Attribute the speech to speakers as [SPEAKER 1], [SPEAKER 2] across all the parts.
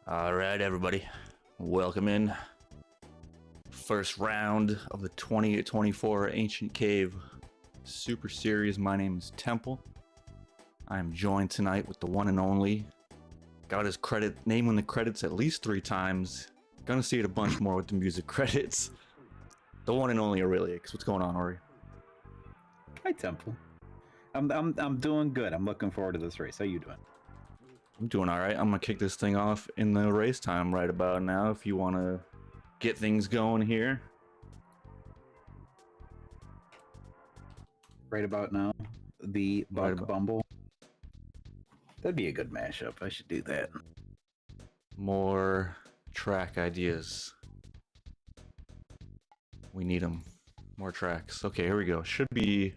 [SPEAKER 1] All right, everybody, welcome in. First round of the 2024 Ancient Cave Super Series. My name is Temple. I am joined tonight with the one and only. Got his name in the credits at least 3 times. Gonna see it a bunch more with the music credits. The one and only Aurelius. What's going on, Ori?
[SPEAKER 2] Hi, Temple. I'm doing good. I'm looking forward to this race. How you doing?
[SPEAKER 1] I'm doing all right. I'm gonna kick this thing off in the race time right about now. If you want to get things going here.
[SPEAKER 2] Right about now, the Buck Bumble. That'd be a good mashup. I should do that.
[SPEAKER 1] More track ideas. We need them. More tracks. Okay, here we go. Should be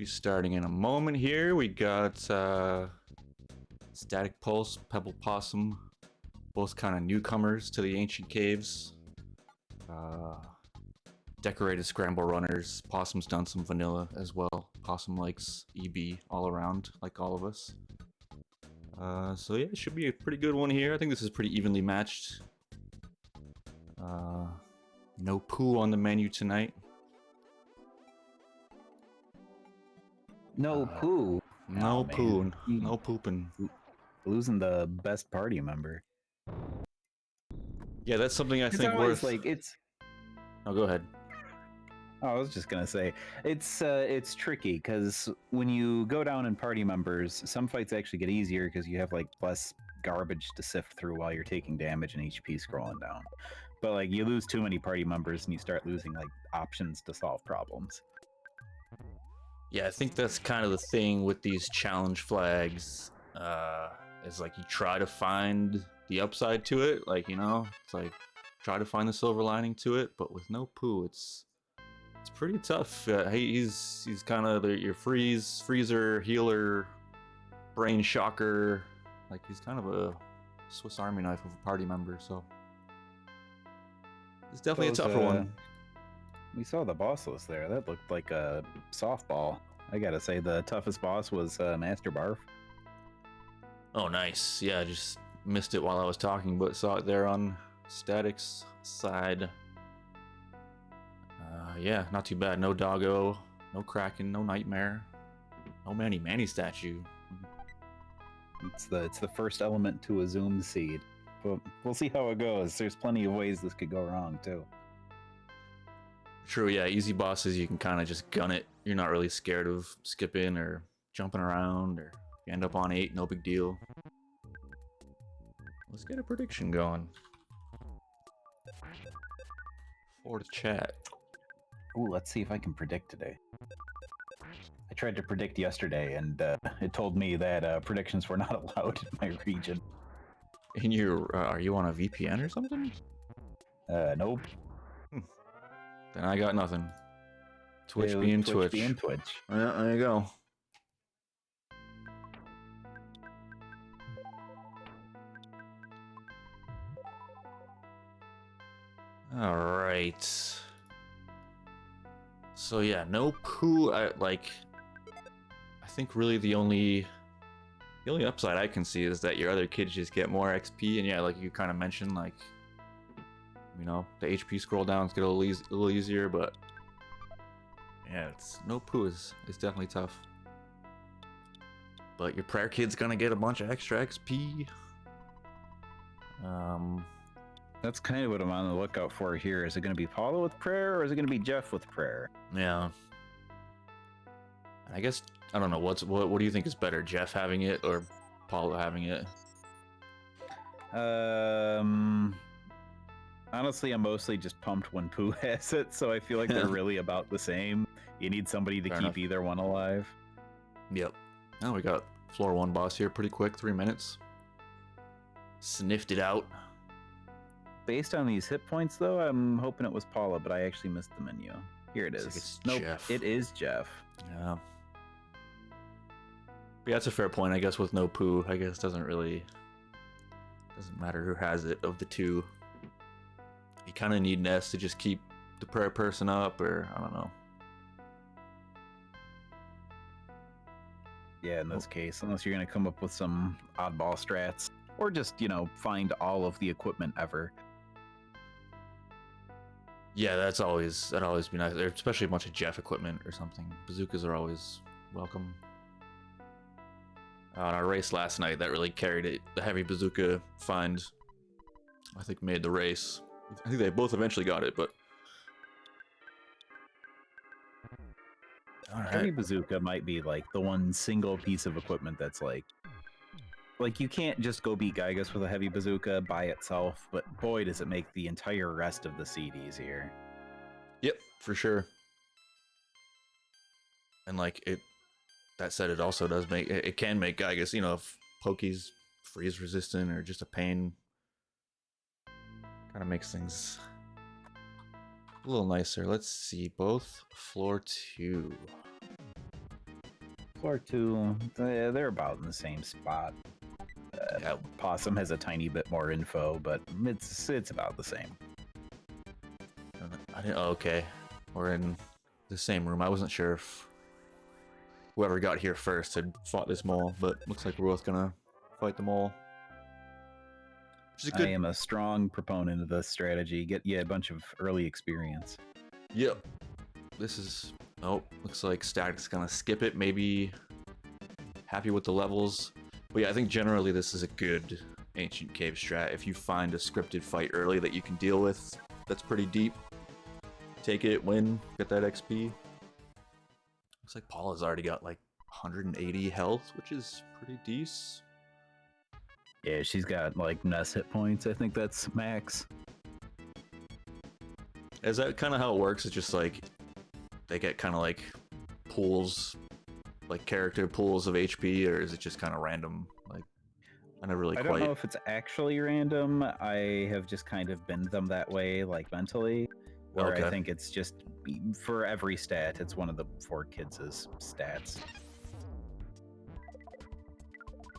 [SPEAKER 1] starting in a moment here. We got Staticpulse, PebblePossum, both kind of newcomers to the ancient caves. Decorated scramble runners. Possum's done some vanilla as well. Possum likes EB all around, like all of us. So yeah, it should be a pretty good one here. I think this is pretty evenly matched. No poo on the menu tonight.
[SPEAKER 2] No poo.
[SPEAKER 1] No poo.
[SPEAKER 2] Man.
[SPEAKER 1] No pooping.
[SPEAKER 2] Losing the best party member.
[SPEAKER 1] Yeah, that's something I think
[SPEAKER 2] always
[SPEAKER 1] worth.
[SPEAKER 2] it's.
[SPEAKER 1] Oh, go ahead.
[SPEAKER 2] I was just gonna say it's tricky because when you go down in party members, some fights actually get easier because you have like less garbage to sift through while you're taking damage and HP scrolling down. But like you lose too many party members and you start losing like options to solve problems.
[SPEAKER 1] Yeah, I think that's kind of the thing with these challenge flags. Is like you try to find the upside to it, like, you know, it's like try to find the silver lining to it, but with no poo, it's pretty tough. He's kind of your freezer, healer, brain shocker. Like he's kind of a Swiss Army knife of a party member, so it's definitely a tougher one.
[SPEAKER 2] We saw the boss list there. That looked like a softball. I gotta say, the toughest boss was Master Barf.
[SPEAKER 1] Oh, nice. Yeah, I just missed it while I was talking, but saw it there on Static's side. Yeah, not too bad. No doggo, no kraken, no nightmare, no Manny statue.
[SPEAKER 2] It's the first element to a Zoom seed, but we'll see how it goes. There's plenty of ways this could go wrong too.
[SPEAKER 1] True, yeah. Easy bosses, you can kind of just gun it. You're not really scared of skipping or jumping around, or if you end up on 8, no big deal. Let's get a prediction going for the chat.
[SPEAKER 2] Ooh, let's see if I can predict today. I tried to predict yesterday, and it told me that predictions were not allowed in my region.
[SPEAKER 1] And are you on a VPN or something?
[SPEAKER 2] Nope.
[SPEAKER 1] Then I got nothing. Twitch being Twitch.
[SPEAKER 2] Being Twitch.
[SPEAKER 1] Yeah, there you go. All right. So yeah, no poo. I think really the only upside I can see is that your other kids just get more XP, and yeah, like you kind of mentioned, like, you know, the HP scroll downs get a little easier, but yeah, it's no poo is definitely tough. But your prayer kid's gonna get a bunch of extra XP.
[SPEAKER 2] That's kind of what I'm on the lookout for here. Is it going to be Paula with prayer, or is it going to be Jeff with prayer?
[SPEAKER 1] Yeah. I guess I don't know what do you think is better, Jeff having it or Paula having it?
[SPEAKER 2] Honestly, I'm mostly just pumped when Pooh has it, so I feel like they're really about the same. You need somebody to keep either one alive.
[SPEAKER 1] Yep. Now we got floor 1 boss here pretty quick, 3 minutes. Sniffed it out.
[SPEAKER 2] Based on these hit points, though, I'm hoping it was Paula, but I actually missed the menu. Here it is.
[SPEAKER 1] It's
[SPEAKER 2] nope,
[SPEAKER 1] Jeff.
[SPEAKER 2] It is Jeff.
[SPEAKER 1] Yeah. But yeah, that's a fair point, I guess, with no poo. I guess doesn't matter who has it of the two. You kind of need Ness to just keep the prayer person up, or I don't know.
[SPEAKER 2] Yeah, in this case, unless you're going to come up with some oddball strats. or just, find all of the equipment ever.
[SPEAKER 1] Yeah, that'd always be nice, especially a bunch of Jeff equipment or something. Bazookas are always welcome. On our race last night, that really carried it. The heavy bazooka find, I think, made the race. I think they both eventually got it, but... Alright.
[SPEAKER 2] Heavy bazooka might be like the one single piece of equipment that's like you can't just go beat Gygus with a heavy bazooka by itself, but boy does it make the entire rest of the seed easier.
[SPEAKER 1] Yep, for sure. And like that said, it also does make it can make Gygus, if Pokey's freeze resistant or just a pain, kind of makes things a little nicer. Let's see, both floor 2.
[SPEAKER 2] Floor 2, they're about in the same spot.
[SPEAKER 1] Yeah.
[SPEAKER 2] Possum has a tiny bit more info, but it's about the same.
[SPEAKER 1] Okay, we're in the same room. I wasn't sure if whoever got here first had fought this mole, but looks like we're both gonna fight the mole.
[SPEAKER 2] I am a strong proponent of this strategy. Get you a bunch of early experience.
[SPEAKER 1] Yep. This is... Oh, looks like Static's gonna skip it. Maybe happy with the levels. But yeah, I think generally this is a good Ancient Cave strat. If you find a scripted fight early that you can deal with, that's pretty deep. Take it, win, get that XP. Looks like Paula's already got like 180 health, which is pretty decent.
[SPEAKER 2] Yeah, she's got like Ness hit points. I think that's max.
[SPEAKER 1] Is that kind of how it works? It's just like they get kind of like pools, like character pools of HP, or is it just kind of random? Like, I never really
[SPEAKER 2] I don't know if it's actually random. I have just kind of binned them that way, like mentally, where I think it's just for every stat, it's one of the 4 kids' stats.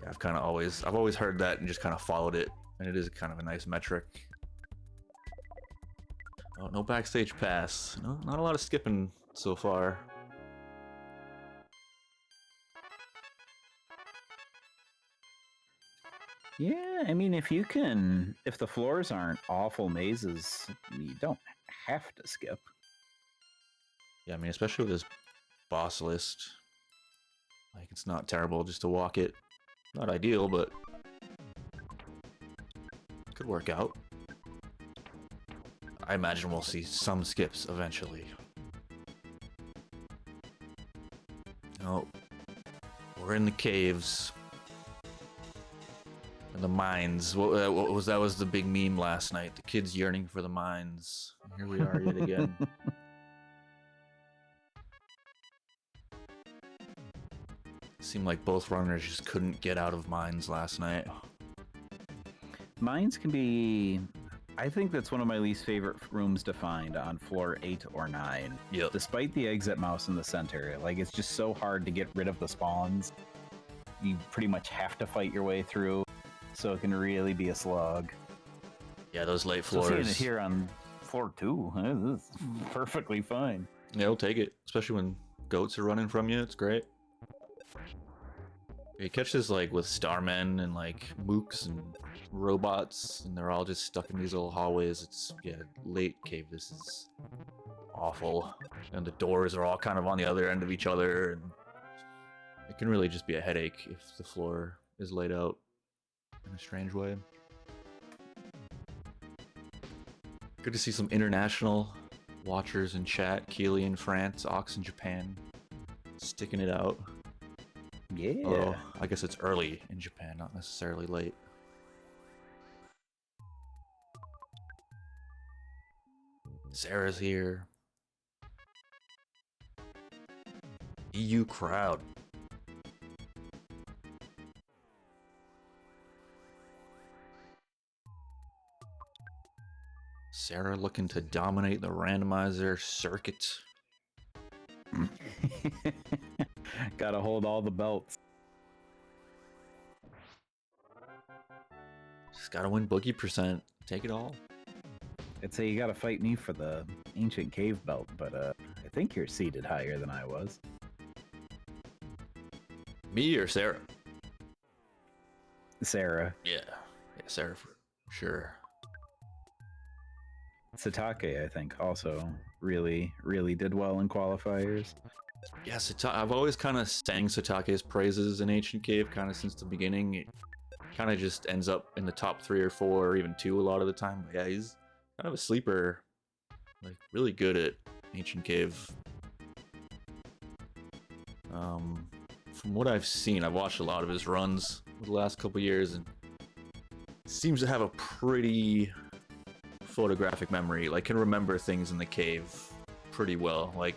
[SPEAKER 1] Yeah, I've always heard that and just kind of followed it, and it is kind of a nice metric. Oh, no backstage pass. No, not a lot of skipping so far.
[SPEAKER 2] Yeah, I mean, if the floors aren't awful mazes, you don't have to skip.
[SPEAKER 1] Yeah, I mean, especially with this boss list, like, it's not terrible just to walk it. Not ideal, but could work out. I imagine we'll see some skips eventually. Oh, we're in the caves. And the mines. What was that? Was the big meme last night? The kids yearning for the mines. Here we are yet again. Seemed like both runners just couldn't get out of mines last night.
[SPEAKER 2] Mines can be... I think that's one of my least favorite rooms to find on floor 8 or 9.
[SPEAKER 1] Yep.
[SPEAKER 2] Despite the exit mouse in the center. Like, it's just so hard to get rid of the spawns. You pretty much have to fight your way through, so it can really be a slog.
[SPEAKER 1] Yeah, those late floors.
[SPEAKER 2] So seeing it here on floor 2, this is perfectly fine.
[SPEAKER 1] Yeah, we'll take it. Especially when goats are running from you, it's great. You catch this like with Starmen and like mooks and robots, and they're all just stuck in these little hallways. It's, yeah, late cave. This is awful. And the doors are all kind of on the other end of each other, and it can really just be a headache if the floor is laid out in a strange way. Good to see some international watchers in chat. Keely in France, Ox in Japan, sticking it out.
[SPEAKER 2] Yeah.
[SPEAKER 1] Although, I guess it's early in Japan, not necessarily late. Sarah's here. EU crowd. Sarah looking to dominate the randomizer circuit.
[SPEAKER 2] Gotta hold all the belts.
[SPEAKER 1] Just gotta win boogie percent. Take it all.
[SPEAKER 2] I'd say you gotta fight me for the ancient cave belt, but I think you're seated higher than I was.
[SPEAKER 1] Me or Sarah?
[SPEAKER 2] Sarah.
[SPEAKER 1] Yeah. Yeah, Seraph. Sure.
[SPEAKER 2] Satake, I think, also really, really did well in qualifiers.
[SPEAKER 1] Yeah, I've always kind of sang Satake's praises in Ancient Cave, kind of since the beginning. It kind of just ends up in the top 3 or 4, or even 2 a lot of the time. But yeah, he's kind of a sleeper. Like, really good at Ancient Cave. From what I've seen, I've watched a lot of his runs over the last couple years, and seems to have a pretty photographic memory. Like, can remember things in the cave pretty well. Like,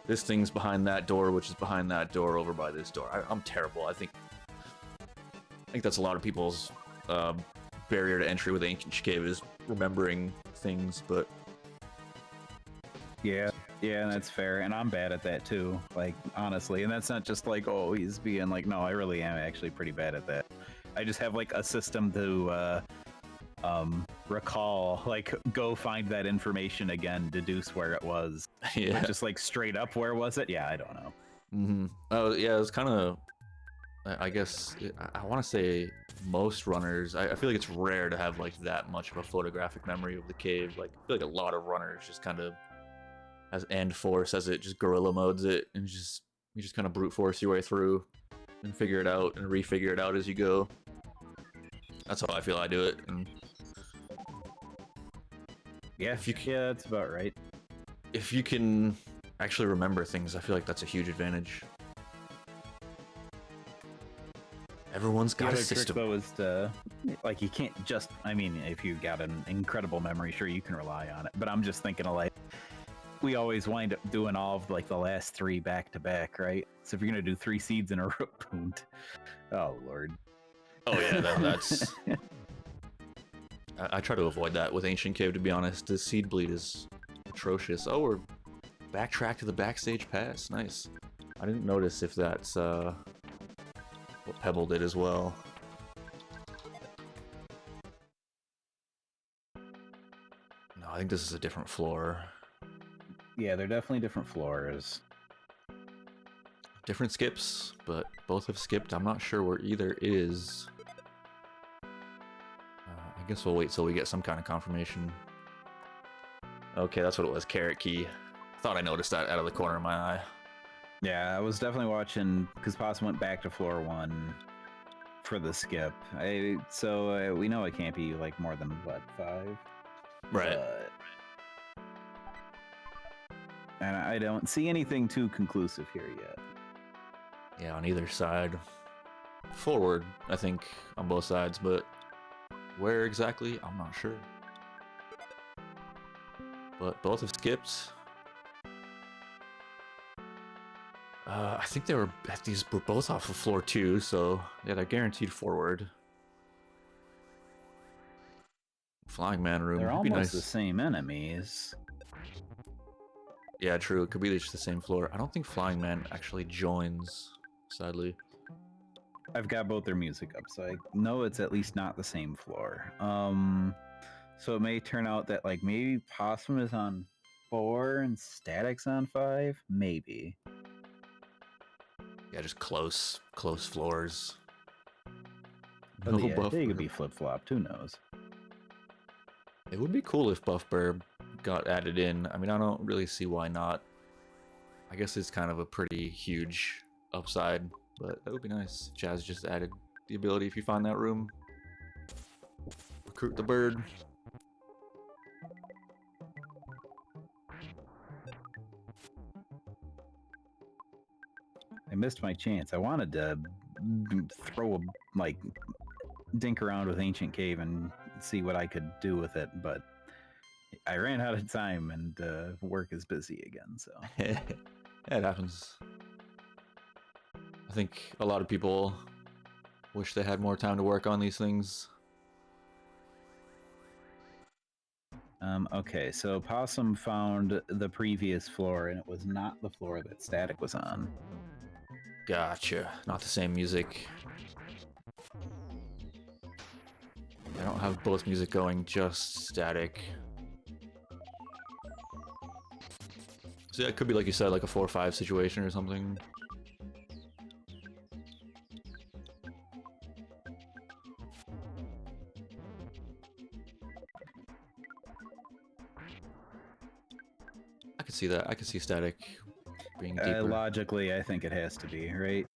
[SPEAKER 1] this thing's behind that door, which is behind that door, over by this door. I'm terrible. I think that's a lot of people's barrier to entry with Ancient Cave is remembering things, but
[SPEAKER 2] Yeah, that's fair, and I'm bad at that too. Like, honestly, and that's not just like, oh, he's being like, no, I really am actually pretty bad at that. I just have like a system to recall, like, go find that information again, deduce where it was.
[SPEAKER 1] yeah.
[SPEAKER 2] But just like straight up, where was it? Yeah, I don't know.
[SPEAKER 1] Oh yeah, it's kind of. I guess I want to say most runners. I feel like it's rare to have like that much of a photographic memory of the cave. Like, I feel like a lot of runners just kind of, as End Force as it, just gorilla modes it, and you just kind of brute force your way through and figure it out and refigure it out as you go. That's how I feel I do it. And
[SPEAKER 2] Yeah, that's about right.
[SPEAKER 1] if you can actually remember things, I feel like that's a huge advantage. Everyone's got a system.
[SPEAKER 2] The other trick, though, is to, like, you can't just, I mean, if you got an incredible memory, sure, you can rely on it. But I'm just thinking of, like, we always wind up doing all of, like, the last 3 back-to-back, right? So if you're going to do 3 seeds in a row, oh, Lord.
[SPEAKER 1] Oh, yeah, that's... I try to avoid that with Ancient Cave, to be honest. The seed bleed is atrocious. Oh, we're backtrack to the backstage pass. Nice. I didn't notice if that's what Pebble did as well. No, I think this is a different floor.
[SPEAKER 2] Yeah, they're definitely different floors.
[SPEAKER 1] Different skips, but both have skipped. I'm not sure where either is. I guess we'll wait till we get some kind of confirmation. Okay, that's what it was. Carrot key. Thought I noticed that out of the corner of my eye.
[SPEAKER 2] Yeah, I was definitely watching because Possum went back to floor 1 for the skip. So we know it can't be like more than what, 5?
[SPEAKER 1] Right.
[SPEAKER 2] And I don't see anything too conclusive here yet.
[SPEAKER 1] Yeah, on either side. Forward, I think, on both sides, but where exactly, I'm not sure. But both have skipped. I think these were both off of floor 2, so yeah, they're guaranteed forward. Flying Man room.
[SPEAKER 2] They're
[SPEAKER 1] It'd be
[SPEAKER 2] almost
[SPEAKER 1] nice.
[SPEAKER 2] the same enemies.
[SPEAKER 1] Yeah, true. It could be just the same floor. I don't think Flying Man actually joins, sadly.
[SPEAKER 2] I've got both their music up, so I know it's at least not the same floor. So it may turn out that, like, maybe Possum is on 4 and Static's on 5? Maybe.
[SPEAKER 1] Yeah, just close floors.
[SPEAKER 2] But
[SPEAKER 1] No
[SPEAKER 2] yeah,
[SPEAKER 1] buff.
[SPEAKER 2] they could be flip-flopped, who knows?
[SPEAKER 1] It would be cool if Buff Burb got added in. I mean, I don't really see why not. I guess it's kind of a pretty huge upside, but that would be nice. Jazz just added the ability, if you find that room, recruit the bird.
[SPEAKER 2] I missed my chance. I wanted to dink around with Ancient Cave and see what I could do with it, but I ran out of time and work is busy again, so.
[SPEAKER 1] Yeah, it happens. I think a lot of people wish they had more time to work on these things.
[SPEAKER 2] Okay, so Possum found the previous floor, and it was not the floor that Static was on.
[SPEAKER 1] Gotcha. Not the same music. I don't have both music going, just Static. So yeah, it could be, like you said, like a 4-5 situation or something. could see that. I could see static being deeper.
[SPEAKER 2] Logically, I think it has to be, right?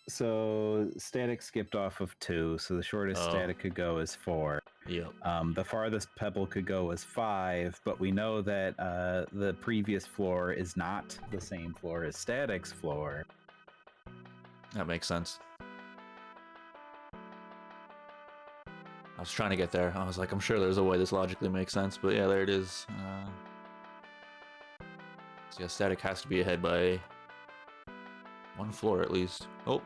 [SPEAKER 2] So static skipped off of 2, so the shortest static could go is 4.
[SPEAKER 1] Yep.
[SPEAKER 2] The farthest Pebble could go is 5, but we know that the previous floor is not the same floor as static's floor.
[SPEAKER 1] That makes sense. I was trying to get there. I was like, I'm sure there's a way this logically makes sense, but yeah, there it is. So yeah, static has to be ahead by 1 floor at least. Oh,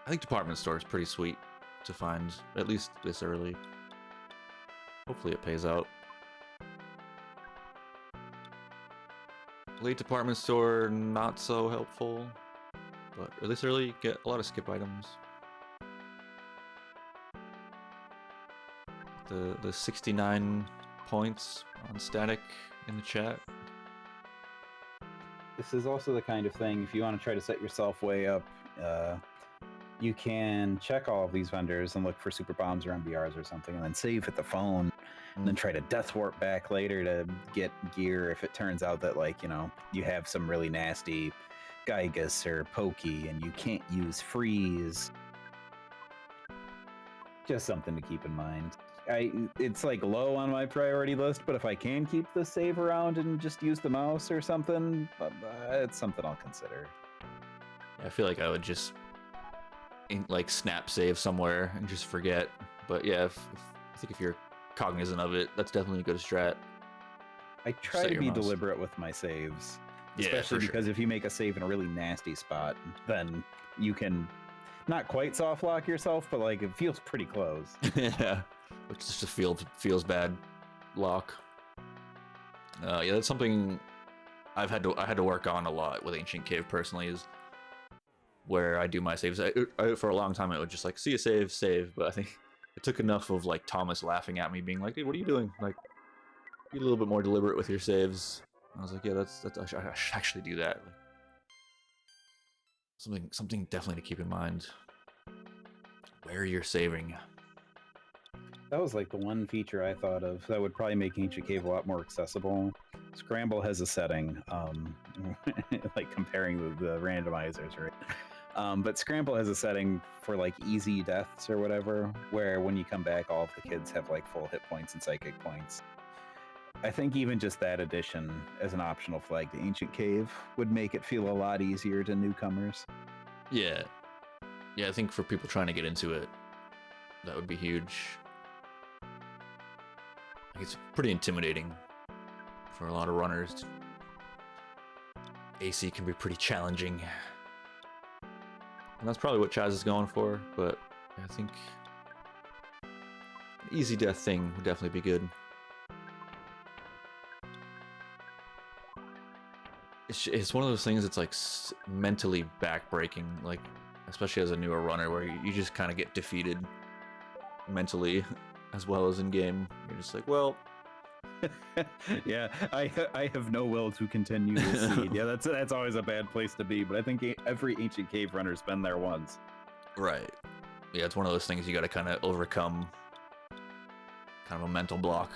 [SPEAKER 1] I think department store is pretty sweet to find, at least this early. Hopefully it pays out. Late department store, not so helpful, but at least early, get a lot of skip items. The 69 points on static in the chat.
[SPEAKER 2] This is also the kind of thing, if you want to try to set yourself way up, you can check all of these vendors and look for super bombs or MBRs or something, and then save at the phone, and then try to death warp back later to get gear if it turns out that, like, you know, you have some really nasty Gygus or Pokey and you can't use freeze. Just something to keep in mind. It's like low on my priority list, but if I can keep the save around and just use the mouse or something, it's something I'll consider.
[SPEAKER 1] I feel like I would just like snap save somewhere and just forget. But yeah, I think if you're cognizant of it, that's definitely a good strat.
[SPEAKER 2] I try to be deliberate with my saves, especially because if you make a save in a really nasty spot, then you can not quite soft lock yourself, but like it feels pretty close.
[SPEAKER 1] Yeah, which just feels bad lock. Yeah, that's something I had to work on a lot with Ancient Cave personally, is where I do my saves. For a long time it would just like see a save, but I think it took enough of like Thomas laughing at me, being like, "Hey, what are you doing? Like, be a little bit more deliberate with your saves." I was like, "Yeah, that's I should actually do that." Like, something definitely to keep in mind. Where you're saving.
[SPEAKER 2] That was like the one feature I thought of that would probably make Ancient Cave a lot more accessible. Scramble has a setting, like comparing the randomizers, right? But Scramble has a setting for like easy deaths or whatever, where when you come back, all of the kids have like full hit points and psychic points. I think even just that addition as an optional flag to Ancient Cave would make it feel a lot easier to newcomers.
[SPEAKER 1] Yeah. Yeah, I think for people trying to get into it, that would be huge. Like, it's pretty intimidating for a lot of runners. AC can be pretty challenging. And that's probably what Chaz is going for, but I think an easy death thing would definitely be good. It's one of those things that's like mentally backbreaking, like especially as a newer runner, where you just kind of get defeated mentally as well as in game. You're just like, well,
[SPEAKER 2] yeah, I have no will to continue this seed. Yeah, that's always a bad place to be, but I think every Ancient Cave runner's been there once.
[SPEAKER 1] Right. Yeah, it's one of those things you got to kind of overcome, kind of a mental block.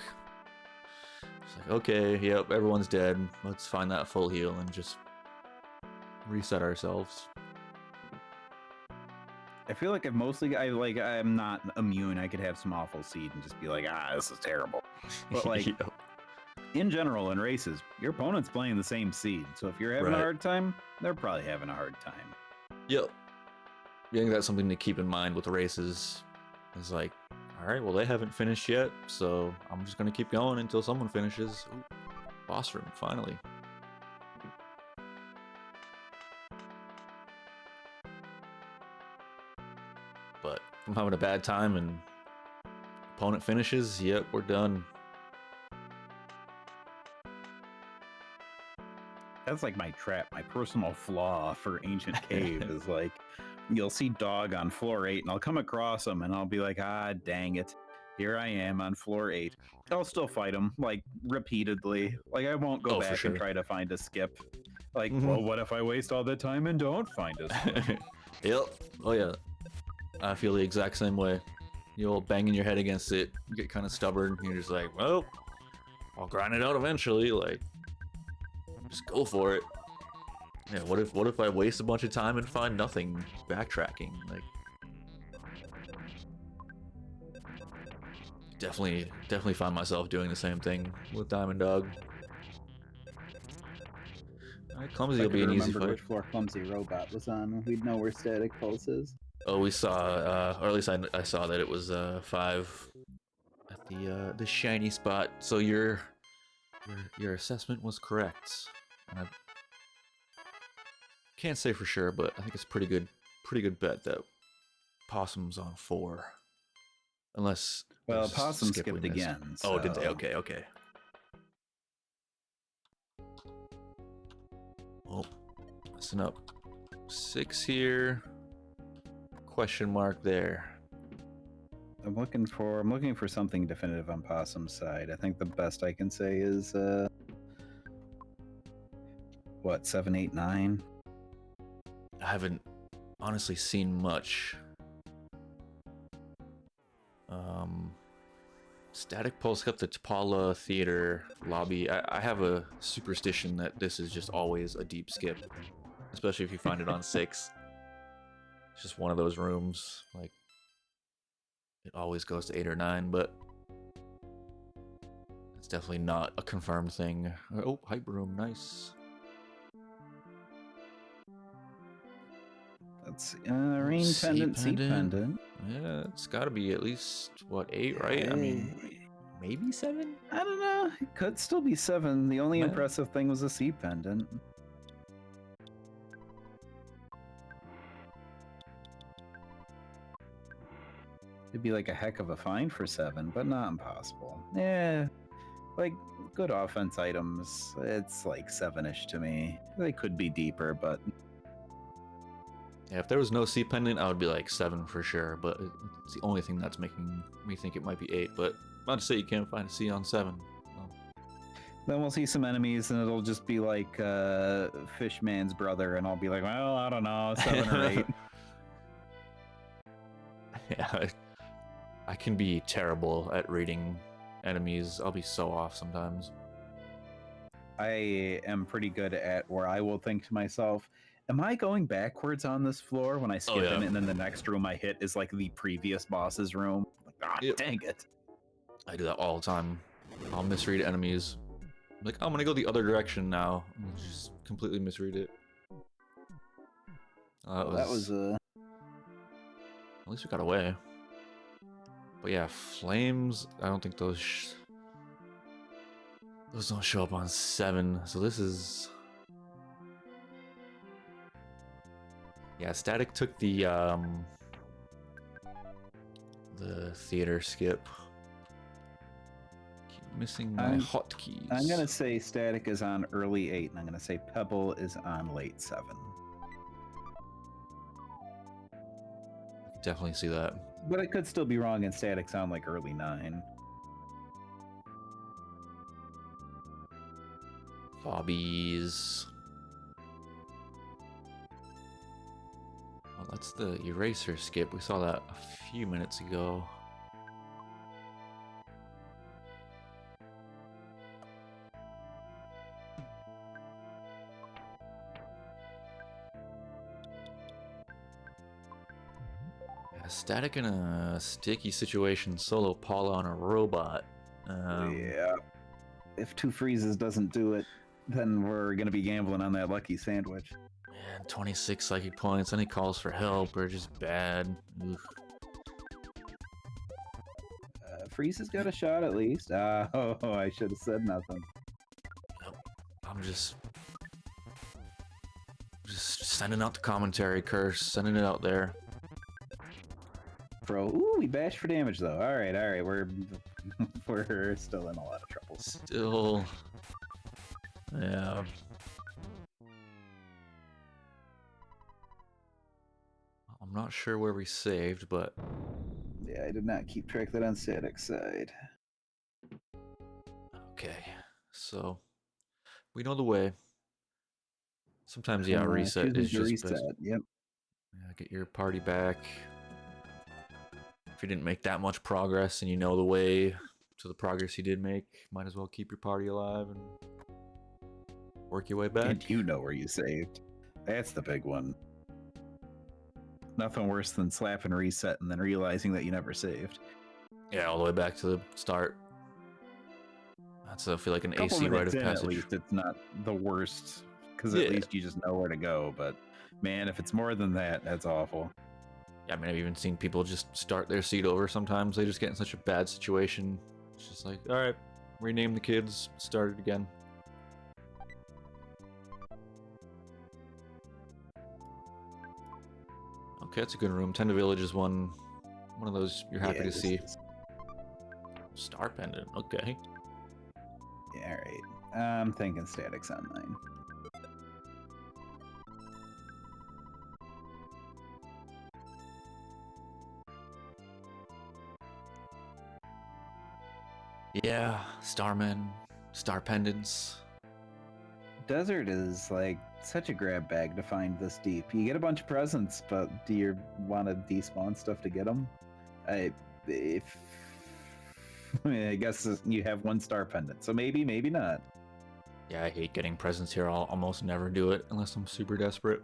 [SPEAKER 1] It's like, okay, yep, everyone's dead. Let's find that full heal and just reset ourselves.
[SPEAKER 2] I feel like I'm not immune. I could have some awful seed and just be like, this is terrible. But like,
[SPEAKER 1] Yep.
[SPEAKER 2] In general, in races, your opponent's playing the same seed. So if you're having a hard time, they're probably having a hard time.
[SPEAKER 1] Yep. I think that's something to keep in mind with the races. It's like, all right, well, they haven't finished yet, so I'm just going to keep going until someone finishes. Ooh, boss room, finally. But if I'm having a bad time and opponent finishes, yep, we're done.
[SPEAKER 2] That's like my trap, my personal flaw for Ancient Cave is like, you'll see Dog on floor 8 and I'll come across him and I'll be like, dang it. Here I am on floor 8. I'll still fight him, like, repeatedly. Like, I won't go back and try to find a skip. Like, well, what if I waste all the time and don't find a skip?
[SPEAKER 1] Yep. Oh, yeah. I feel the exact same way. You'll banging your head against it. You get kind of stubborn. You're just like, well, I'll grind it out eventually. Like, just go for it. Yeah. What if I waste a bunch of time and find nothing backtracking? Like, definitely find myself doing the same thing with Diamond Dog. Alright, Clumsy will be an easy fight.
[SPEAKER 2] Which floor Clumsy Robot was on. We'd know where Staticpulse is.
[SPEAKER 1] Oh, we saw, or at least I saw that it was 5 at the shiny spot. So your assessment was correct. And I can't say for sure, but I think it's pretty good bet that Possum's on 4. Unless
[SPEAKER 2] Possum skipped again.
[SPEAKER 1] So... Oh, did they? Okay, okay. Oh, messing up. 6 here. Question mark there.
[SPEAKER 2] I'm looking for something definitive on Possum's side. I think the best I can say is what, 7, 8, 9?
[SPEAKER 1] I haven't honestly seen much. Staticpulse got the T'Pala Theater lobby. I have a superstition that this is just always a deep skip, especially if you find it on 6. It's just one of those rooms. Like, it always goes to 8 or 9, but it's definitely not a confirmed thing. Oh, hype room, nice.
[SPEAKER 2] That's rain pendant, sea pendant.
[SPEAKER 1] Yeah, it's got to be at least what, 8, right? I mean, maybe 7.
[SPEAKER 2] I don't know. It could still be 7. The only impressive thing was a sea pendant. It'd be like a heck of a find for 7, but not impossible. Yeah, like good offense items. It's like 7-ish to me. They could be deeper, but.
[SPEAKER 1] Yeah, if there was no sea pendant, I would be like 7 for sure, but it's the only thing that's making me think it might be 8, but not to say you can't find a sea on 7. Well.
[SPEAKER 2] Then we'll see some enemies and it'll just be like Fishman's brother, and I'll be like, well, I don't know, 7 or 8.
[SPEAKER 1] Yeah, I can be terrible at reading enemies. I'll be so off sometimes.
[SPEAKER 2] I am pretty good at where I will think to myself, am I going backwards on this floor when I skip in, and then the next room I hit is like the previous boss's room? Like, dang it.
[SPEAKER 1] I do that all the time. I'll misread enemies. I'm like, I'm gonna go the other direction now. And just completely misread it.
[SPEAKER 2] That was
[SPEAKER 1] At least we got away. But yeah, flames, I don't think those don't show up on 7. So this is... Yeah, Static took the theater skip. Keep missing my hotkeys.
[SPEAKER 2] I'm gonna say Static is on early 8, and I'm gonna say Pebble is on late 7.
[SPEAKER 1] Definitely see that.
[SPEAKER 2] But I could still be wrong, and Static's on like early 9.
[SPEAKER 1] Bobbies. Oh, that's the eraser skip. We saw that a few minutes ago. Yeah, Static in a sticky situation. Solo Paula on a robot.
[SPEAKER 2] Yeah. If 2 freezes doesn't do it, then we're gonna be gambling on that lucky sandwich.
[SPEAKER 1] Man, 26 psychic points. Any calls for help are just bad.
[SPEAKER 2] Freeze has got a shot at least. Oh, I should have said nothing.
[SPEAKER 1] I'm just sending out the commentary, Curse. Sending it out there.
[SPEAKER 2] Bro, ooh, we bashed for damage though. All right, we're still in a lot of trouble.
[SPEAKER 1] Still, yeah. I'm not sure where we saved, but
[SPEAKER 2] yeah, I did not keep track of that on Static's side.
[SPEAKER 1] Okay, so we know the way. Sometimes, yeah, reset is just
[SPEAKER 2] reset. Yep.
[SPEAKER 1] Yeah, get your party back. If you didn't make that much progress and you know the way to the progress you did make, might as well keep your party alive and work your way back.
[SPEAKER 2] And you know where you saved. That's the big one. Nothing worse than slapping reset and then realizing that you never saved.
[SPEAKER 1] Yeah, all the way back to the start. That's, I feel like, an
[SPEAKER 2] Couple
[SPEAKER 1] AC rite
[SPEAKER 2] minutes
[SPEAKER 1] of
[SPEAKER 2] in,
[SPEAKER 1] passage.
[SPEAKER 2] at least it's not the worst, because
[SPEAKER 1] Yeah.
[SPEAKER 2] at least you just know where to go. But man, if it's more than that, that's awful.
[SPEAKER 1] Yeah, I mean, I've even seen people just start their seat over sometimes. They just get in such a bad situation. It's just like, all right, rename the kids, start it again. Okay, that's a good room. Tenda Village is one of those you're happy
[SPEAKER 2] Yeah,
[SPEAKER 1] to
[SPEAKER 2] this
[SPEAKER 1] see.
[SPEAKER 2] is-
[SPEAKER 1] Star Pendant, okay.
[SPEAKER 2] Yeah, all right. I'm thinking Statics Online.
[SPEAKER 1] Yeah, Starmen, Star Pendants.
[SPEAKER 2] Desert is like such a grab bag to find this deep. You get a bunch of presents, but do you want to despawn stuff to get them? I guess you have 1 star pendant, so maybe, maybe not.
[SPEAKER 1] Yeah, I hate getting presents here. I'll almost never do it unless I'm super desperate.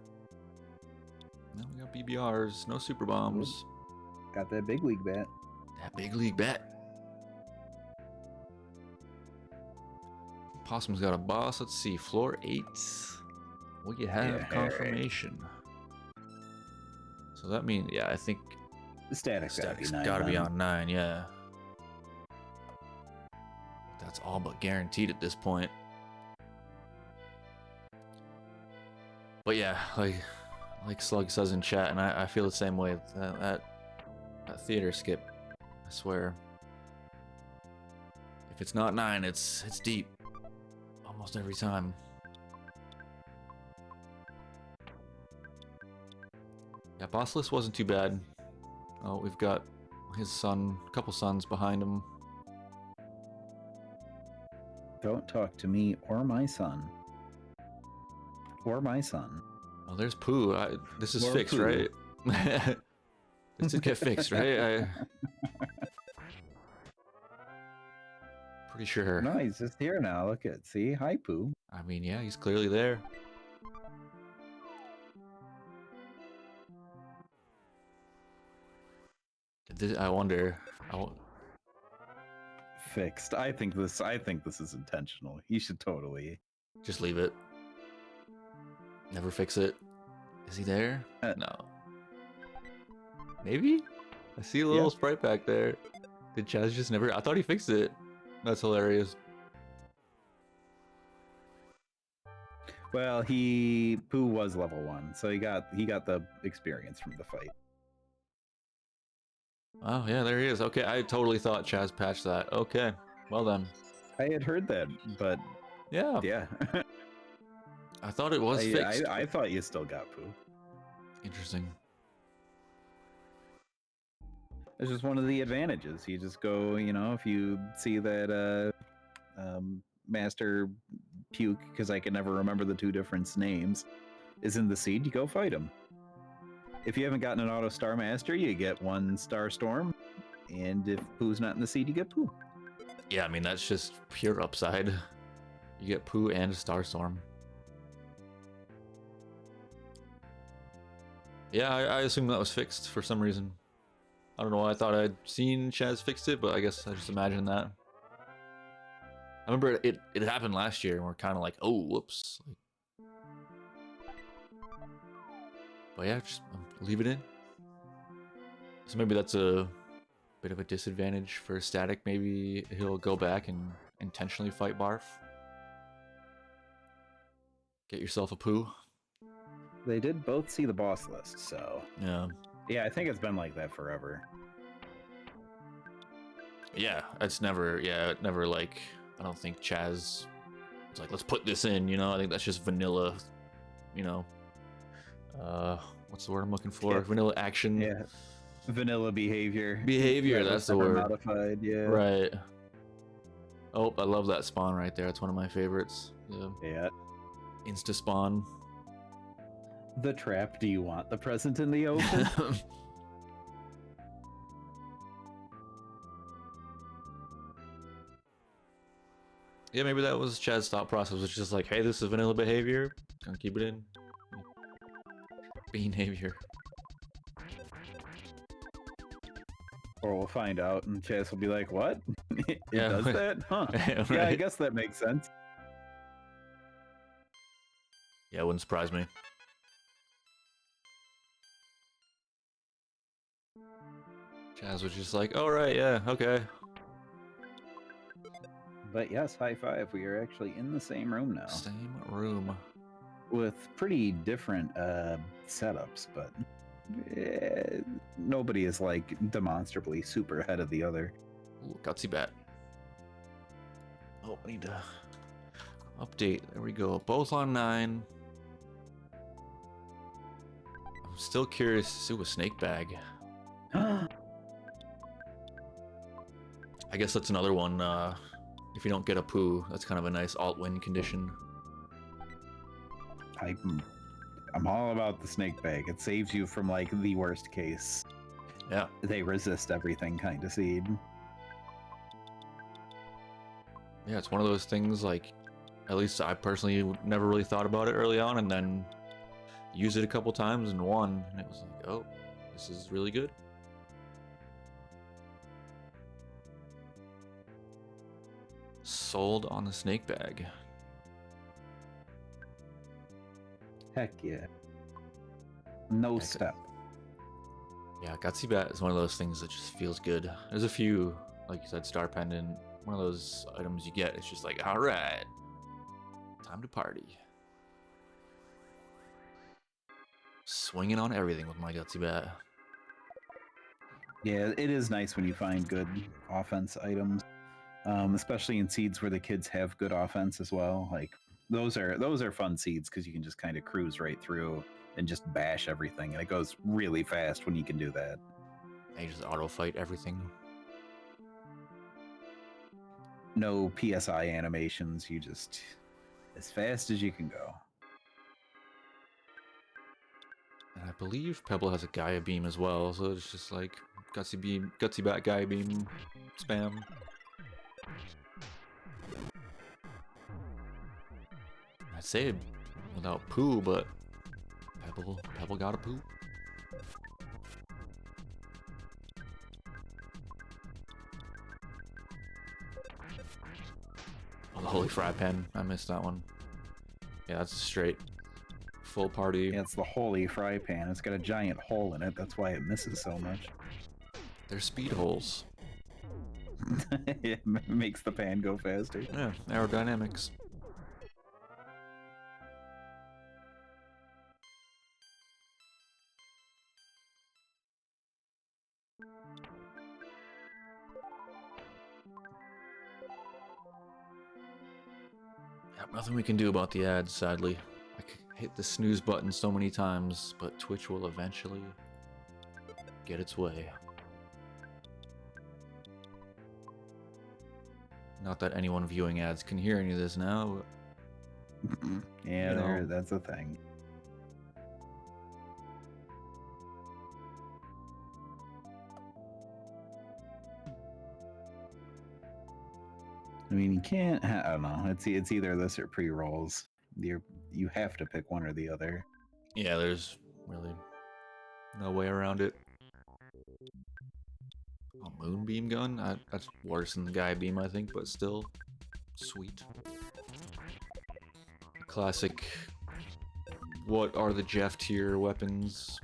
[SPEAKER 1] Now we got BBRs, no super bombs.
[SPEAKER 2] Got that big league bat.
[SPEAKER 1] That big league bet. Possum's got a boss. Let's see, floor 8. We have
[SPEAKER 2] Yeah,
[SPEAKER 1] confirmation. So that means, yeah, I think
[SPEAKER 2] The Statics
[SPEAKER 1] Static's
[SPEAKER 2] gotta be 9.
[SPEAKER 1] gotta be
[SPEAKER 2] then.
[SPEAKER 1] on 9, yeah. That's all but guaranteed at this point. But yeah, like Slug says in chat, and I feel the same way. That theater skip, I swear. If it's not 9, it's deep. Almost every time. Yeah, boss list wasn't too bad. Oh, we've got his son, a couple sons behind him.
[SPEAKER 2] Don't talk to me or my son. Or my son.
[SPEAKER 1] Oh, there's Pooh. This is
[SPEAKER 2] More
[SPEAKER 1] fixed,
[SPEAKER 2] Pooh.
[SPEAKER 1] right? This did get fixed, right? Pretty sure.
[SPEAKER 2] No, he's just here now. Look at, see, hi Pooh.
[SPEAKER 1] I mean, yeah, he's clearly there. I wonder.
[SPEAKER 2] Fixed. I think this is intentional. He should totally.
[SPEAKER 1] Just leave it. Never fix it. Is he there? No. Maybe? I see a little sprite back there. Did Chaz just never? I thought he fixed it. That's hilarious.
[SPEAKER 2] Well, Pooh was level 1, so he got the experience from the fight.
[SPEAKER 1] Oh yeah, there he is. Okay, I totally thought Chaz patched that. Okay, well then.
[SPEAKER 2] I had heard that, but
[SPEAKER 1] Yeah,
[SPEAKER 2] yeah.
[SPEAKER 1] I thought it was fixed.
[SPEAKER 2] I thought you still got Pooh.
[SPEAKER 1] Interesting.
[SPEAKER 2] It's just one of the advantages. You just go, if you see that Master Puke, because I can never remember the 2 different names, is in the seed, you go fight him. If you haven't gotten an auto Star Master, you get 1 Star Storm, and if Pooh's not in the seed, you get Pooh.
[SPEAKER 1] Yeah, I mean that's just pure upside. You get Pooh and Starstorm. Yeah, I assume that was fixed for some reason. I don't know why I thought I'd seen Chaz fixed it, but I guess I just imagined that. I remember it happened last year, and we're kind of like, oh, whoops. But yeah, just leave it in. So maybe that's a bit of a disadvantage for Static. Maybe he'll go back and intentionally fight Barf. Get yourself a Pooh.
[SPEAKER 2] They did both see the boss list, so
[SPEAKER 1] Yeah.
[SPEAKER 2] yeah, I think it's been like that forever.
[SPEAKER 1] Yeah, it's never, like, I don't think Chaz was like, let's put this in, I think that's just vanilla, what's the word I'm looking for?
[SPEAKER 2] Yeah.
[SPEAKER 1] Vanilla action.
[SPEAKER 2] Yeah, vanilla behavior.
[SPEAKER 1] Behavior,
[SPEAKER 2] That
[SPEAKER 1] that's
[SPEAKER 2] was
[SPEAKER 1] the
[SPEAKER 2] never
[SPEAKER 1] word.
[SPEAKER 2] Modified, yeah.
[SPEAKER 1] Right. Oh, I love that spawn right there. It's one of my favorites.
[SPEAKER 2] Yeah.
[SPEAKER 1] Insta spawn.
[SPEAKER 2] The trap. Do you want the present in the open?
[SPEAKER 1] Yeah, maybe that was Chad's thought process, was just like, hey, this is vanilla behavior. Gonna keep it in. Behavior.
[SPEAKER 2] Or we'll find out, and Chaz will be like, "What? It
[SPEAKER 1] Yeah.
[SPEAKER 2] does that? Huh?
[SPEAKER 1] Right.
[SPEAKER 2] Yeah, I guess that makes sense."
[SPEAKER 1] Yeah, it wouldn't surprise me. Chaz was just like, all right, yeah, okay.
[SPEAKER 2] But yes, high five. We are actually in the same room now,
[SPEAKER 1] Same room.
[SPEAKER 2] with pretty different setups, but nobody is like demonstrably super ahead of the other.
[SPEAKER 1] Ooh, gutsy bat. Oh, I need to update. There we go. Both on 9. I'm still curious to see a snake bag. I guess that's another one. If you don't get a poo, that's kind of a nice alt-win condition.
[SPEAKER 2] I'm all about the snake bag. It saves you from like the worst case.
[SPEAKER 1] Yeah.
[SPEAKER 2] They resist everything kind of seed.
[SPEAKER 1] Yeah, it's one of those things, like, at least I personally never really thought about it early on, and then used it a couple times and won, and it was like, oh, this is really good. Sold on the snake bag.
[SPEAKER 2] Heck yeah. No step.
[SPEAKER 1] Yeah, gutsy bat is one of those things that just feels good. There's a few, like you said, star pendant, one of those items you get, it's just like, all right, time to party. Swinging on everything with my gutsy bat.
[SPEAKER 2] Yeah, it is nice when you find good offense items, especially in seeds where the kids have good offense as well. Like those are fun seeds because you can just kind of cruise right through and just bash everything, and it goes really fast when you can do that.
[SPEAKER 1] They just auto fight everything.
[SPEAKER 2] No PSI animations. You just as fast as you can go.
[SPEAKER 1] And I believe Pebble has a Gaia beam as well, so it's just like gutsy bat Gaia beam spam. I'd say without poo, but Pebble got a poo. Oh, the holy fry pan. I missed that one. Yeah, that's straight full party.
[SPEAKER 2] Yeah, it's the holy fry pan. It's got a giant hole in it. That's why it misses so much.
[SPEAKER 1] They're speed holes.
[SPEAKER 2] It makes the pan go faster.
[SPEAKER 1] Yeah, aerodynamics. Yep, nothing we can do about the ads, sadly. I could hit the snooze button so many times, but Twitch will eventually get its way. Not that anyone viewing ads can hear any of this now, but
[SPEAKER 2] Yeah,
[SPEAKER 1] you know.
[SPEAKER 2] that's a thing. I mean, you can't. I don't know. It's either this or pre-rolls. You have to pick one or the other.
[SPEAKER 1] Yeah, there's really no way around it. Oh, moonbeam gun? That's worse than the Gaia beam, I think, but still sweet. Classic. What are the Jeff tier weapons?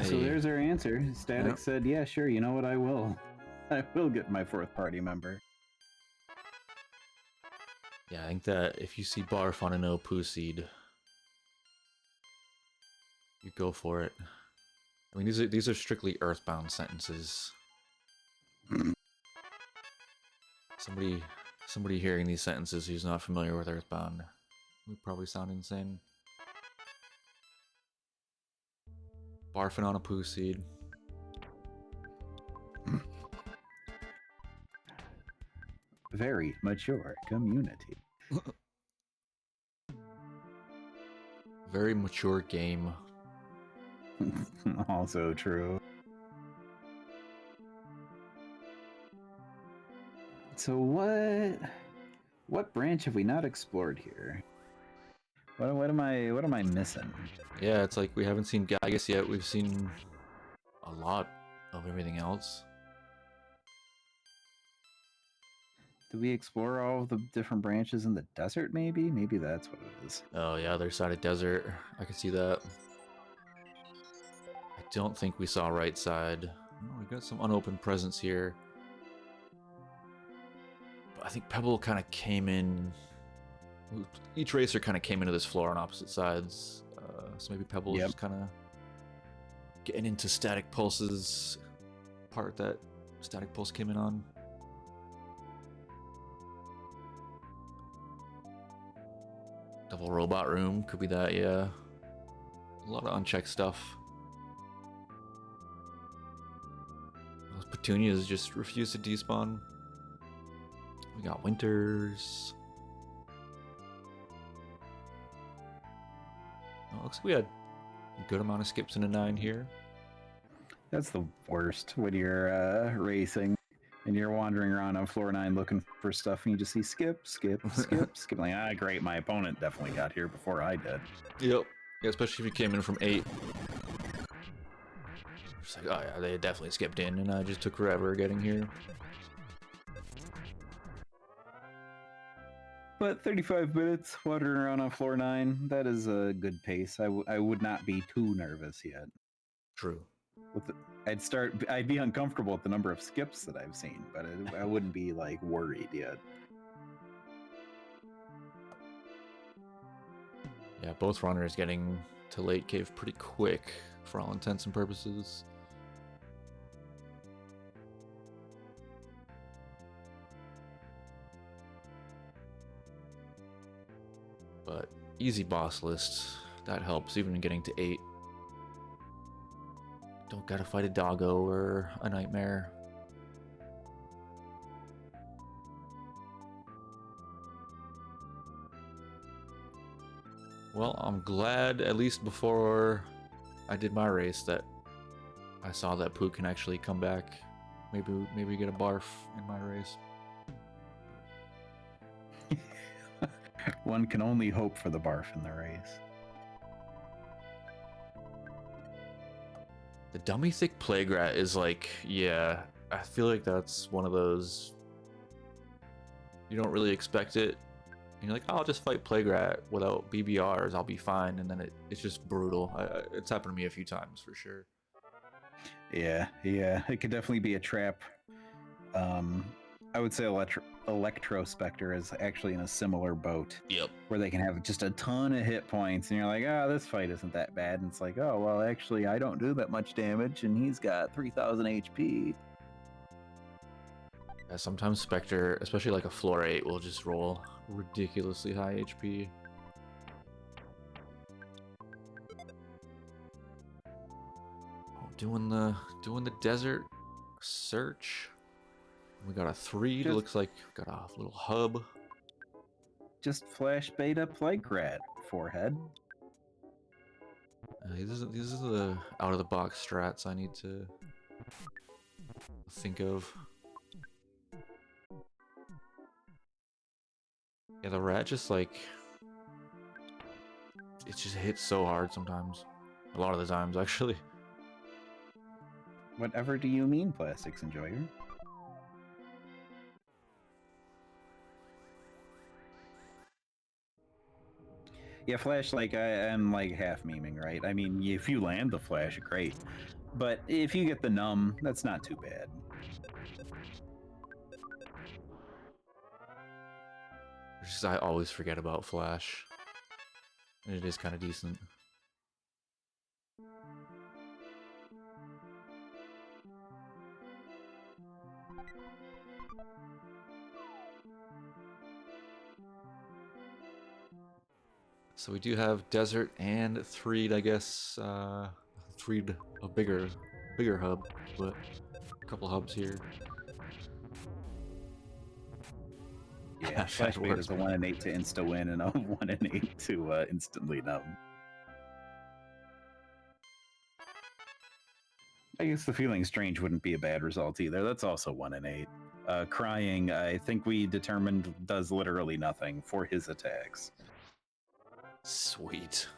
[SPEAKER 2] So
[SPEAKER 1] Hey.
[SPEAKER 2] there's our answer. Static
[SPEAKER 1] Yep.
[SPEAKER 2] said, "Yeah, sure. You know what? I will. I will get my fourth party member."
[SPEAKER 1] Yeah, I think that if you see barf on a no poo seed, you go for it. I mean, these are strictly Earthbound sentences. Somebody hearing these sentences who's not familiar with Earthbound would probably sound insane. Barfing on a poo seed.
[SPEAKER 2] Very mature community.
[SPEAKER 1] Very mature game.
[SPEAKER 2] Also true. So what branch have we not explored here? What am I missing?
[SPEAKER 1] Yeah, it's like we haven't seen Gygus yet. We've seen a lot of everything else.
[SPEAKER 2] Did we explore all of the different branches in the desert, maybe? Maybe that's what it is.
[SPEAKER 1] Oh yeah, other side of desert. I can see that. I don't think we saw right side. Oh, we got some unopened presents here. But I think Pebble kind of came in. Each racer kind of came into this floor on opposite sides. So maybe Pebble is just kind of getting into Staticpulse's part that Staticpulse came in on. Double robot room, could be that, yeah. A lot of unchecked stuff. Those petunias just refuse to despawn. We got winters. Oh, looks like we had a good amount of skips in a 9 here.
[SPEAKER 2] That's the worst when you're racing and you're wandering around on floor 9 looking for stuff and you just see skip, skip, skip, skip. Like, great, my opponent definitely got here before I did.
[SPEAKER 1] Yep. Yeah, especially if you came in from 8. Just like, oh yeah, they definitely skipped in and I just took forever getting here.
[SPEAKER 2] But 35 minutes wandering around on floor 9, that is a good pace. I would not be too nervous yet.
[SPEAKER 1] True.
[SPEAKER 2] I'd be uncomfortable with the number of skips that I've seen, but I wouldn't be like worried yet.
[SPEAKER 1] Yeah, both runners getting to late cave pretty quick for all intents and purposes. But easy boss list, that helps even in getting to 8. Don't gotta fight a doggo or a nightmare. Well, I'm glad, at least before I did my race, that I saw that Pooh can actually come back. Maybe get a barf in my race.
[SPEAKER 2] One can only hope for the barf in the race.
[SPEAKER 1] The dummy thick plague rat is like, yeah, I feel like that's one of those, you don't really expect it. And you're like, oh, I'll just fight plague rat without BBRs, I'll be fine. And then it's just brutal. It's happened to me a few times for sure.
[SPEAKER 2] Yeah, it could definitely be a trap. I would say Electrospectre is actually in a similar boat.
[SPEAKER 1] Yep.
[SPEAKER 2] Where they can have just a ton of hit points, and you're like, this fight isn't that bad. And it's like, oh, well, actually, I don't do that much damage, and he's got 3,000 HP.
[SPEAKER 1] Yeah, sometimes Spectre, especially like a floor 8, will just roll ridiculously high HP. Oh, doing the desert search. We got a 3. It looks like we got a little hub.
[SPEAKER 2] Just flash beta plague rat forehead.
[SPEAKER 1] These are the out of the box strats I need to think of. Yeah, the rat just like, it just hits so hard sometimes. A lot of the times, actually.
[SPEAKER 2] Whatever do you mean, Plastics Enjoyer? Yeah, flash, like, I'm like half memeing, right? I mean, if you land the flash, great. But if you get the numb, that's not too bad.
[SPEAKER 1] Just, I always forget about flash. And it is kind of decent. So we do have desert and 3'd, I guess. 3'd a bigger hub, but a couple hubs here.
[SPEAKER 2] Yeah, flash bait is a 1 in 8 to insta win and a 1 in 8 to instantly numb. I guess the feeling strange wouldn't be a bad result either. That's also 1 in 8. Crying, I think we determined, does literally nothing for his attacks.
[SPEAKER 1] Sweet.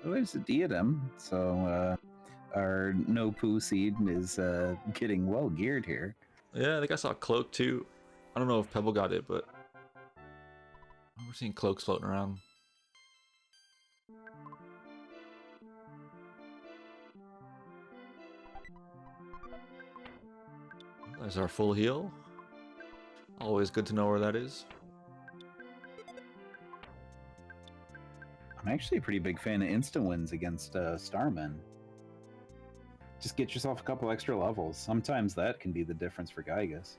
[SPEAKER 2] Well, there's a diadem, so our no poo seed is getting well geared here.
[SPEAKER 1] Yeah, I think I saw a cloak too. I don't know if Pebble got it, but we're seeing cloaks floating around. There's our full heal. Always good to know where that is.
[SPEAKER 2] I'm actually a pretty big fan of insta wins against Starmen. Just get yourself a couple extra levels. Sometimes that can be the difference for Gygas.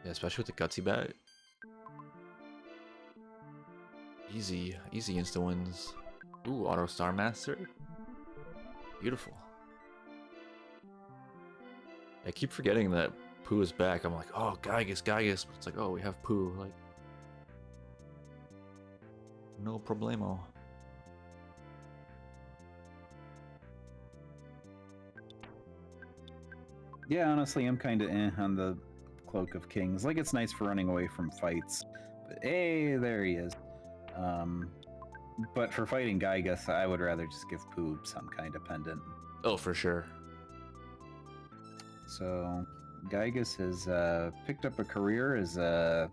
[SPEAKER 1] Yeah, especially with the gutsy bat. Easy insta wins. Ooh, auto star master. Beautiful. I keep forgetting that Pooh is back. I'm like, oh, Gygas. But it's like, oh, we have Pooh. Like, no problemo.
[SPEAKER 2] Yeah, honestly, I'm kind of on the Cloak of Kings. Like, it's nice for running away from fights. But hey, there he is. But for fighting Gygas, I would rather just give Pooh some kind of pendant.
[SPEAKER 1] Oh, for sure.
[SPEAKER 2] So, Gygas has picked up a career as a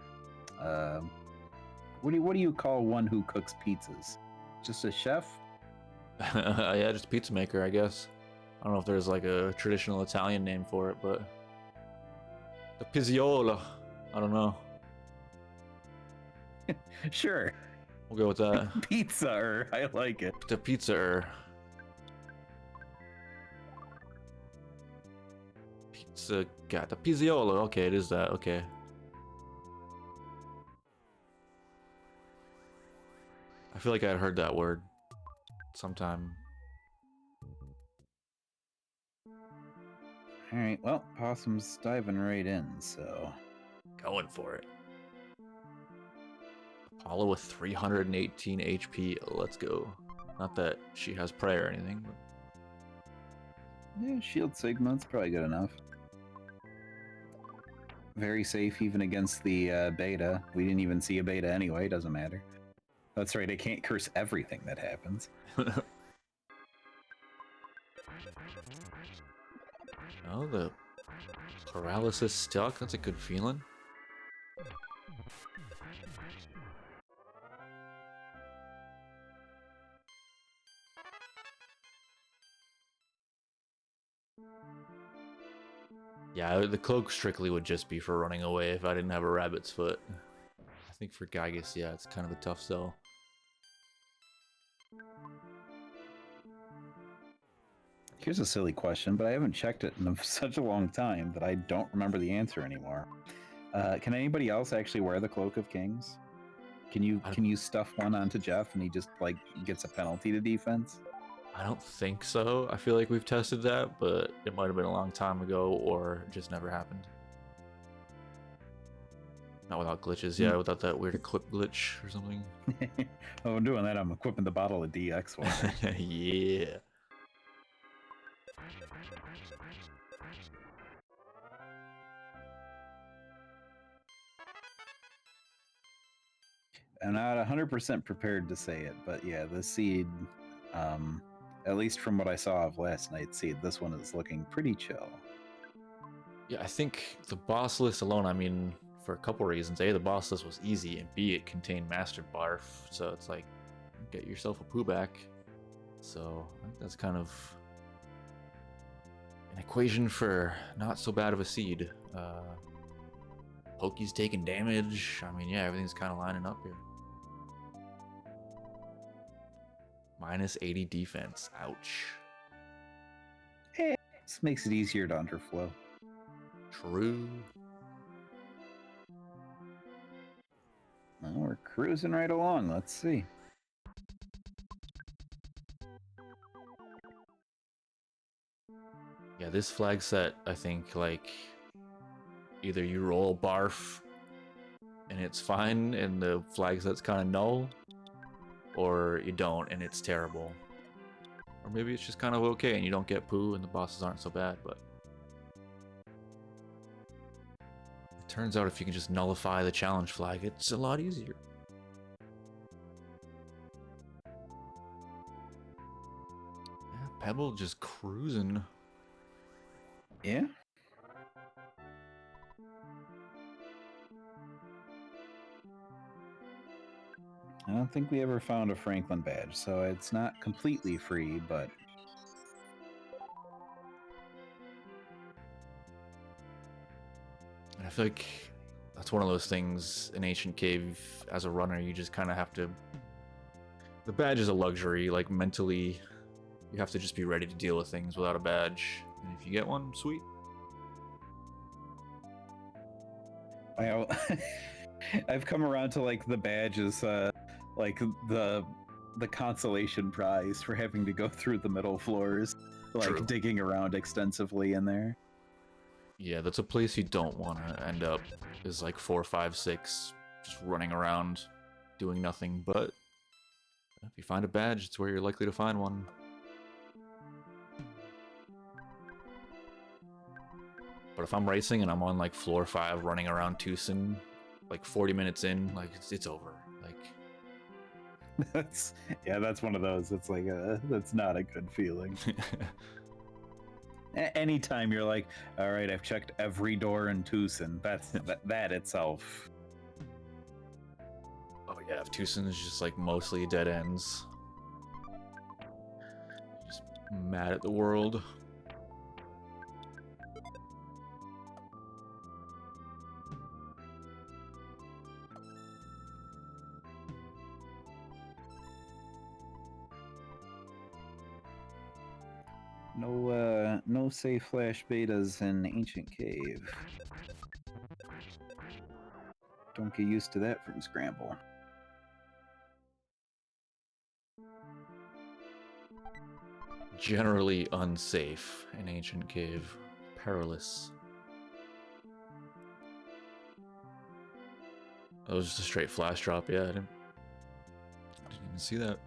[SPEAKER 2] what do you call one who cooks pizzas? Just a chef?
[SPEAKER 1] Yeah, just pizza maker, I guess. I don't know if there's like a traditional Italian name for it, but the pizziola. I don't know.
[SPEAKER 2] Sure.
[SPEAKER 1] We'll go with that.
[SPEAKER 2] Pizza, I like it.
[SPEAKER 1] The pizza. Pizza got the pizziola. Okay, it is that. Okay. I feel like I had heard that word sometime.
[SPEAKER 2] All right, well, Possum's diving right in, so
[SPEAKER 1] Going for it. Apollo with 318 HP. Let's go. Not that she has prayer or anything, but
[SPEAKER 2] yeah, Shield Sigma, it's probably good enough. Very safe even against the beta. We didn't even see a beta anyway, doesn't matter. That's right, I can't curse everything that happens.
[SPEAKER 1] Oh, the paralysis stuck. That's a good feeling. Yeah, the cloak strictly would just be for running away if I didn't have a rabbit's foot. I think for Gygas, yeah, it's kind of a tough sell.
[SPEAKER 2] Here's a silly question, but I haven't checked it in such a long time that I don't remember the answer anymore. Can anybody else actually wear the Cloak of Kings? Can you stuff one onto Jeff and he just like gets a penalty to defense?
[SPEAKER 1] I don't think so. I feel like we've tested that, but it might have been a long time ago or it just never happened. Not without glitches, yeah, without that weird equip glitch or something.
[SPEAKER 2] Oh, I'm doing that. I'm equipping the bottle of DX water.
[SPEAKER 1] Yeah.
[SPEAKER 2] I'm not 100% prepared to say it, but yeah, the seed, at least from what I saw of last night's seed, this one is looking pretty chill.
[SPEAKER 1] Yeah, I think the boss list alone, I mean, for a couple reasons. A, the boss list was easy, and B, it contained Mastered Barf, so it's like, get yourself a poo back. So, I think that's kind of an equation for not so bad of a seed. Pokey's taking damage. I mean, yeah, everything's kind of lining up here. Minus 80 defense. Ouch.
[SPEAKER 2] This makes it easier to underflow.
[SPEAKER 1] True.
[SPEAKER 2] Well, we're cruising right along. Let's see.
[SPEAKER 1] Yeah, this flag set, I think, like, either you roll Barf and it's fine and the flag set's kind of null, or you don't and it's terrible. Or maybe it's just kind of okay and you don't get poo and the bosses aren't so bad, but... It turns out if you can just nullify the challenge flag, it's a lot easier. Yeah, Pebble just cruising.
[SPEAKER 2] Yeah. I don't think we ever found a Franklin badge, so it's not completely free, but...
[SPEAKER 1] I feel like that's one of those things in Ancient Cave, as a runner, you just kind of have to... The badge is a luxury, like mentally, you have to just be ready to deal with things without a badge. And if you get one, sweet.
[SPEAKER 2] I've come around to like the badge is like the consolation prize for having to go through the middle floors, like
[SPEAKER 1] True.
[SPEAKER 2] digging around extensively in there.
[SPEAKER 1] Yeah, that's a place you don't want to end up, is like 4, 5, 6, just running around, doing nothing, but if you find a badge, it's where you're likely to find one. But if I'm racing and I'm on like floor 5 running around Tucson, like 40 minutes in, like it's over. Like
[SPEAKER 2] That's one of those. It's like that's not a good feeling. Anytime you're like, all right, I've checked every door in Tucson. That itself.
[SPEAKER 1] Oh yeah, if Tucson is just like mostly dead ends, just mad at the world.
[SPEAKER 2] No safe flash betas in Ancient Cave. Don't get used to that from Scramble.
[SPEAKER 1] Generally unsafe in Ancient Cave. Perilous. That was just a straight flash drop, yeah, I didn't even see that.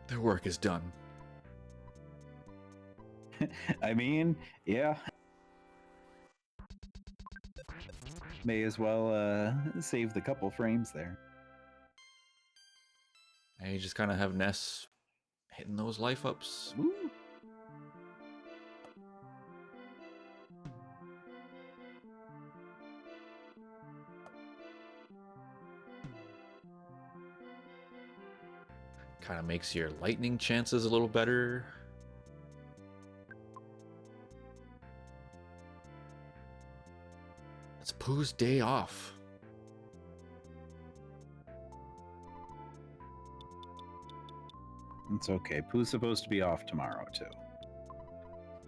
[SPEAKER 1] Their work is done.
[SPEAKER 2] I mean, yeah. May as well save the couple frames there.
[SPEAKER 1] And you just kind of have Ness hitting those life ups.
[SPEAKER 2] Woo.
[SPEAKER 1] Kind of makes your lightning chances a little better. It's Pooh's day off.
[SPEAKER 2] It's okay. Pooh's supposed to be off tomorrow, too.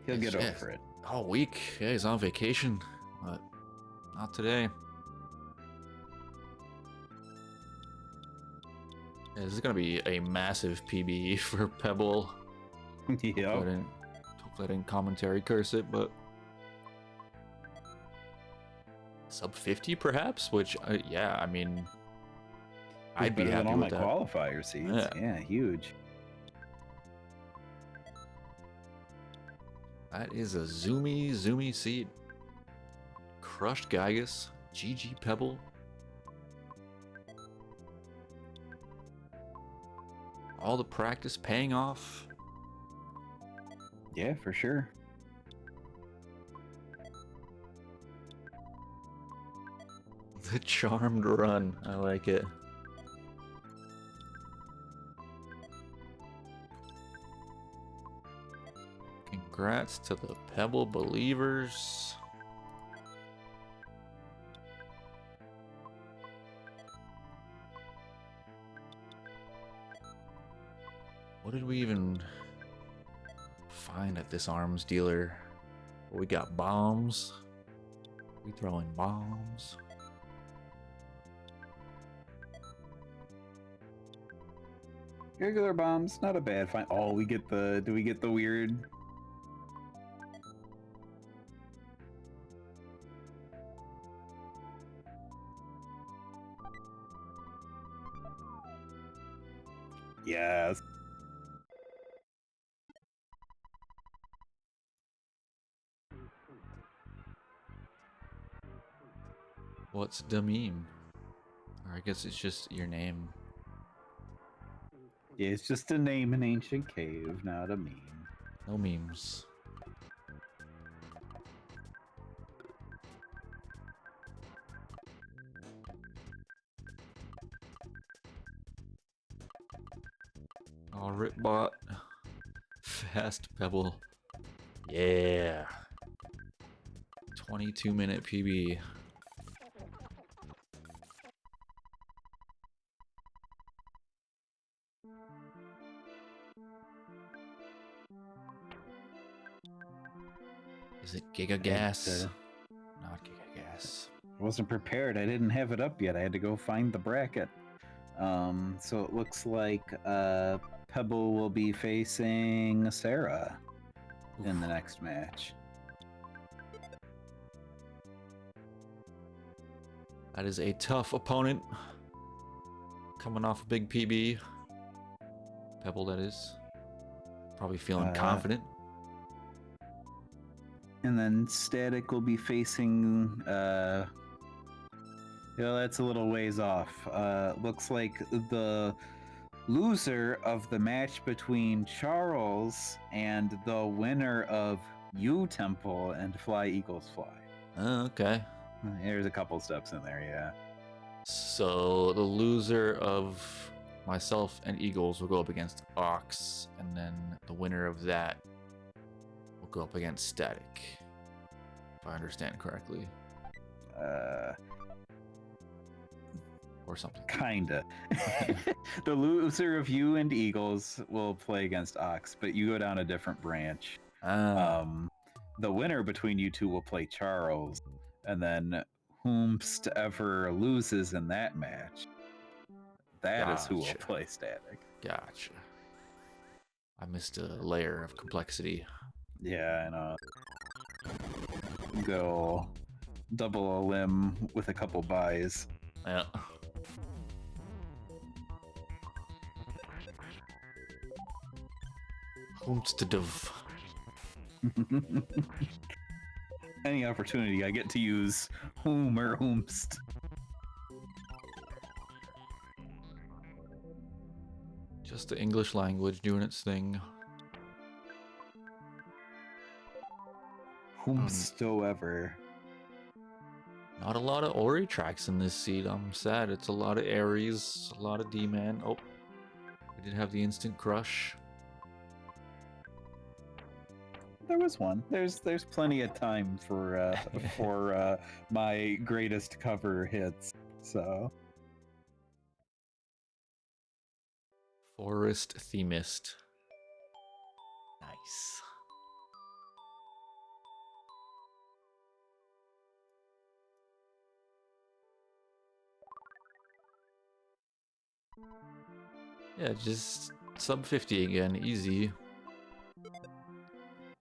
[SPEAKER 2] He'll get over it.
[SPEAKER 1] All week. Yeah, he's on vacation, but not today. Yeah, this is going to be a massive PB for Pebble.
[SPEAKER 2] Yeah.
[SPEAKER 1] Hopefully I didn't commentary curse it, but... Sub 50 perhaps? Which, yeah, I mean... I'd be happy with that.
[SPEAKER 2] All my qualifier seeds. Yeah, huge.
[SPEAKER 1] That is a zoomy seed. Crushed Gygus. GG Pebble. All the practice paying off.
[SPEAKER 2] Yeah, for sure.
[SPEAKER 1] The charmed run. I like it. Congrats to the Pebble believers. What did we even find at this arms dealer? We got bombs. We throwing bombs.
[SPEAKER 2] Regular bombs, not a bad find. Oh, we get the. Do we get the weird? Yes.
[SPEAKER 1] What's the meme? Or I guess it's just your name.
[SPEAKER 2] Yeah, it's just a name in ancient cave, not a meme.
[SPEAKER 1] No memes. Oh, Ripbot. Fast Pebble. Yeah. 22-minute PB. Is it Giga Gas? Not Giga Gas.
[SPEAKER 2] I wasn't prepared. I didn't have it up yet. I had to go find the bracket. So it looks like Pebble will be facing Sarah in the next match.
[SPEAKER 1] That is a tough opponent. Coming off a big PB. Pebble, that is. Probably feeling confident.
[SPEAKER 2] And then Static will be facing that's a little ways off. Looks like the loser of the match between Charles and the winner of U Temple and Fly Eagles Fly.
[SPEAKER 1] Oh, okay.
[SPEAKER 2] There's a couple steps in there, yeah.
[SPEAKER 1] So the loser of myself and Eagles will go up against Ox, and then the winner of that will go up against Static. If I understand correctly. Or something.
[SPEAKER 2] Kinda. The loser of you and Eagles will play against Ox, but you go down a different branch. The winner between you two will play Charles, and then whomst ever loses in that match, that is who will play Static.
[SPEAKER 1] Gotcha. I missed a layer of complexity.
[SPEAKER 2] Yeah, I know. Go double a limb with a couple buys.
[SPEAKER 1] Yeah. Whomstedov.
[SPEAKER 2] Any opportunity I get to use whom or whomst.
[SPEAKER 1] Just the English language doing its thing.
[SPEAKER 2] Whomstoever.
[SPEAKER 1] Not a lot of Ori tracks in this seed. I'm sad. It's a lot of Aries, a lot of D-Man. Oh, we did have the Instant Crush.
[SPEAKER 2] There was one. There's plenty of time for my greatest cover hits. So
[SPEAKER 1] Forest Themist. Nice. Yeah, just sub 50 again, easy.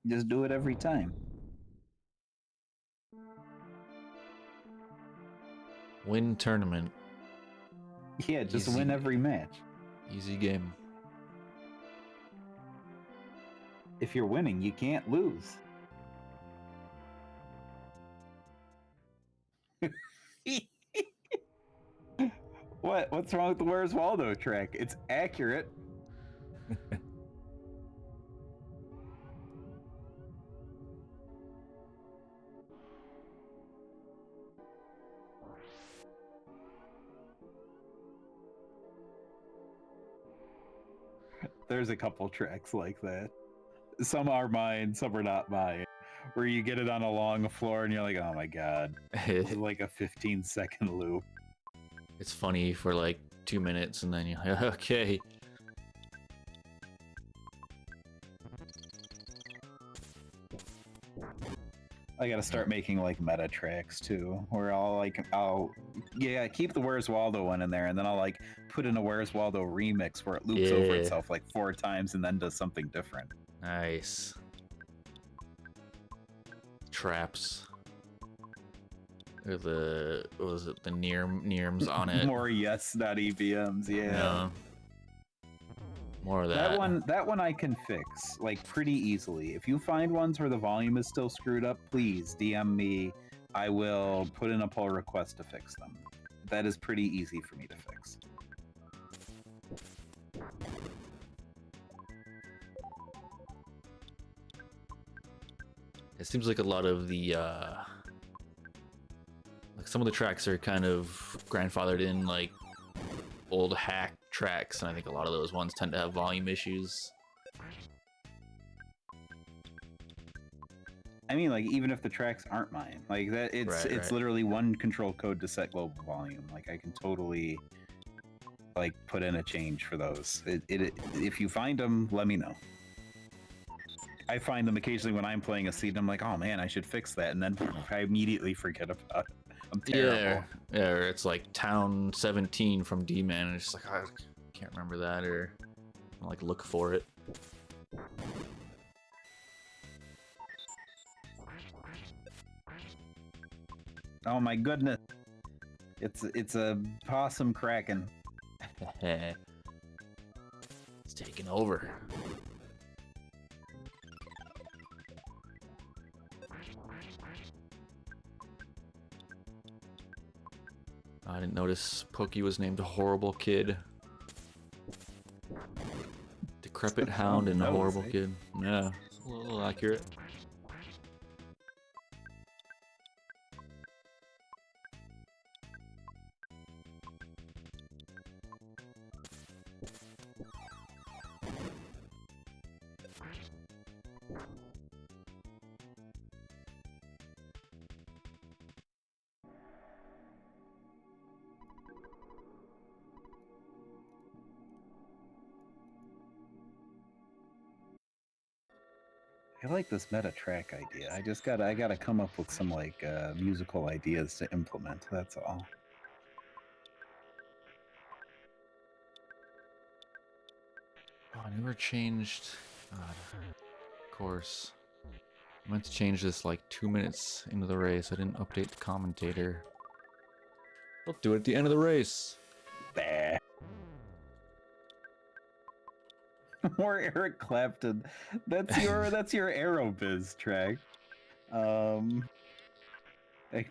[SPEAKER 2] just do it every time.
[SPEAKER 1] Win tournament.
[SPEAKER 2] Yeah, just
[SPEAKER 1] Easy.
[SPEAKER 2] win every match.
[SPEAKER 1] Easy game.
[SPEAKER 2] If you're winning, you can't lose. What's wrong with the Where's Waldo track? It's accurate. There's a couple tracks like that. Some are mine, some are not mine. Where you get it on a long floor and you're like, oh my god. This is like a 15-second loop.
[SPEAKER 1] It's funny for like 2 minutes and then you're like, okay.
[SPEAKER 2] I gotta start making like meta tracks too, where I'll keep the Where's Waldo one in there, and then I'll like put in a Where's Waldo remix where it loops over itself like 4 times and then does something different.
[SPEAKER 1] Nice. Traps. Or what was it, the NIRMs on it?
[SPEAKER 2] More yes, not EVMs, yeah.
[SPEAKER 1] More of that.
[SPEAKER 2] That one I can fix like pretty easily. If you find ones where the volume is still screwed up, please DM me. I will put in a pull request to fix them. That is pretty easy for me to fix.
[SPEAKER 1] It seems like a lot of the like some of the tracks are kind of grandfathered in like old hack tracks, and I think a lot of those ones tend to have volume issues.
[SPEAKER 2] I mean, like, even if the tracks aren't mine, like that, it's literally one control code to set global volume. Like, I can totally like put in a change for those. If you find them, let me know. I find them occasionally when I'm playing a seed. I'm like, oh man, I should fix that, and then I immediately forget about it. I'm terrible.
[SPEAKER 1] Yeah, or it's like Town 17 from D-Man, and it's just like, I can't remember that, or I'll, like, look for it.
[SPEAKER 2] Oh my goodness. It's a possum kraken.
[SPEAKER 1] It's taking over. I didn't notice Pokey was named Horrible Kid. Decrepit Hound and Horrible Kid. Yeah, it's a little accurate.
[SPEAKER 2] I like this meta track idea. I gotta come up with some like musical ideas to implement. That's all.
[SPEAKER 1] Oh, I never changed. God, of course. I meant to change this like 2 minutes into the race. I didn't update the commentator. I'll do it at the end of the race.
[SPEAKER 2] Bah. More Eric Clapton. That's your Aerobiz track. I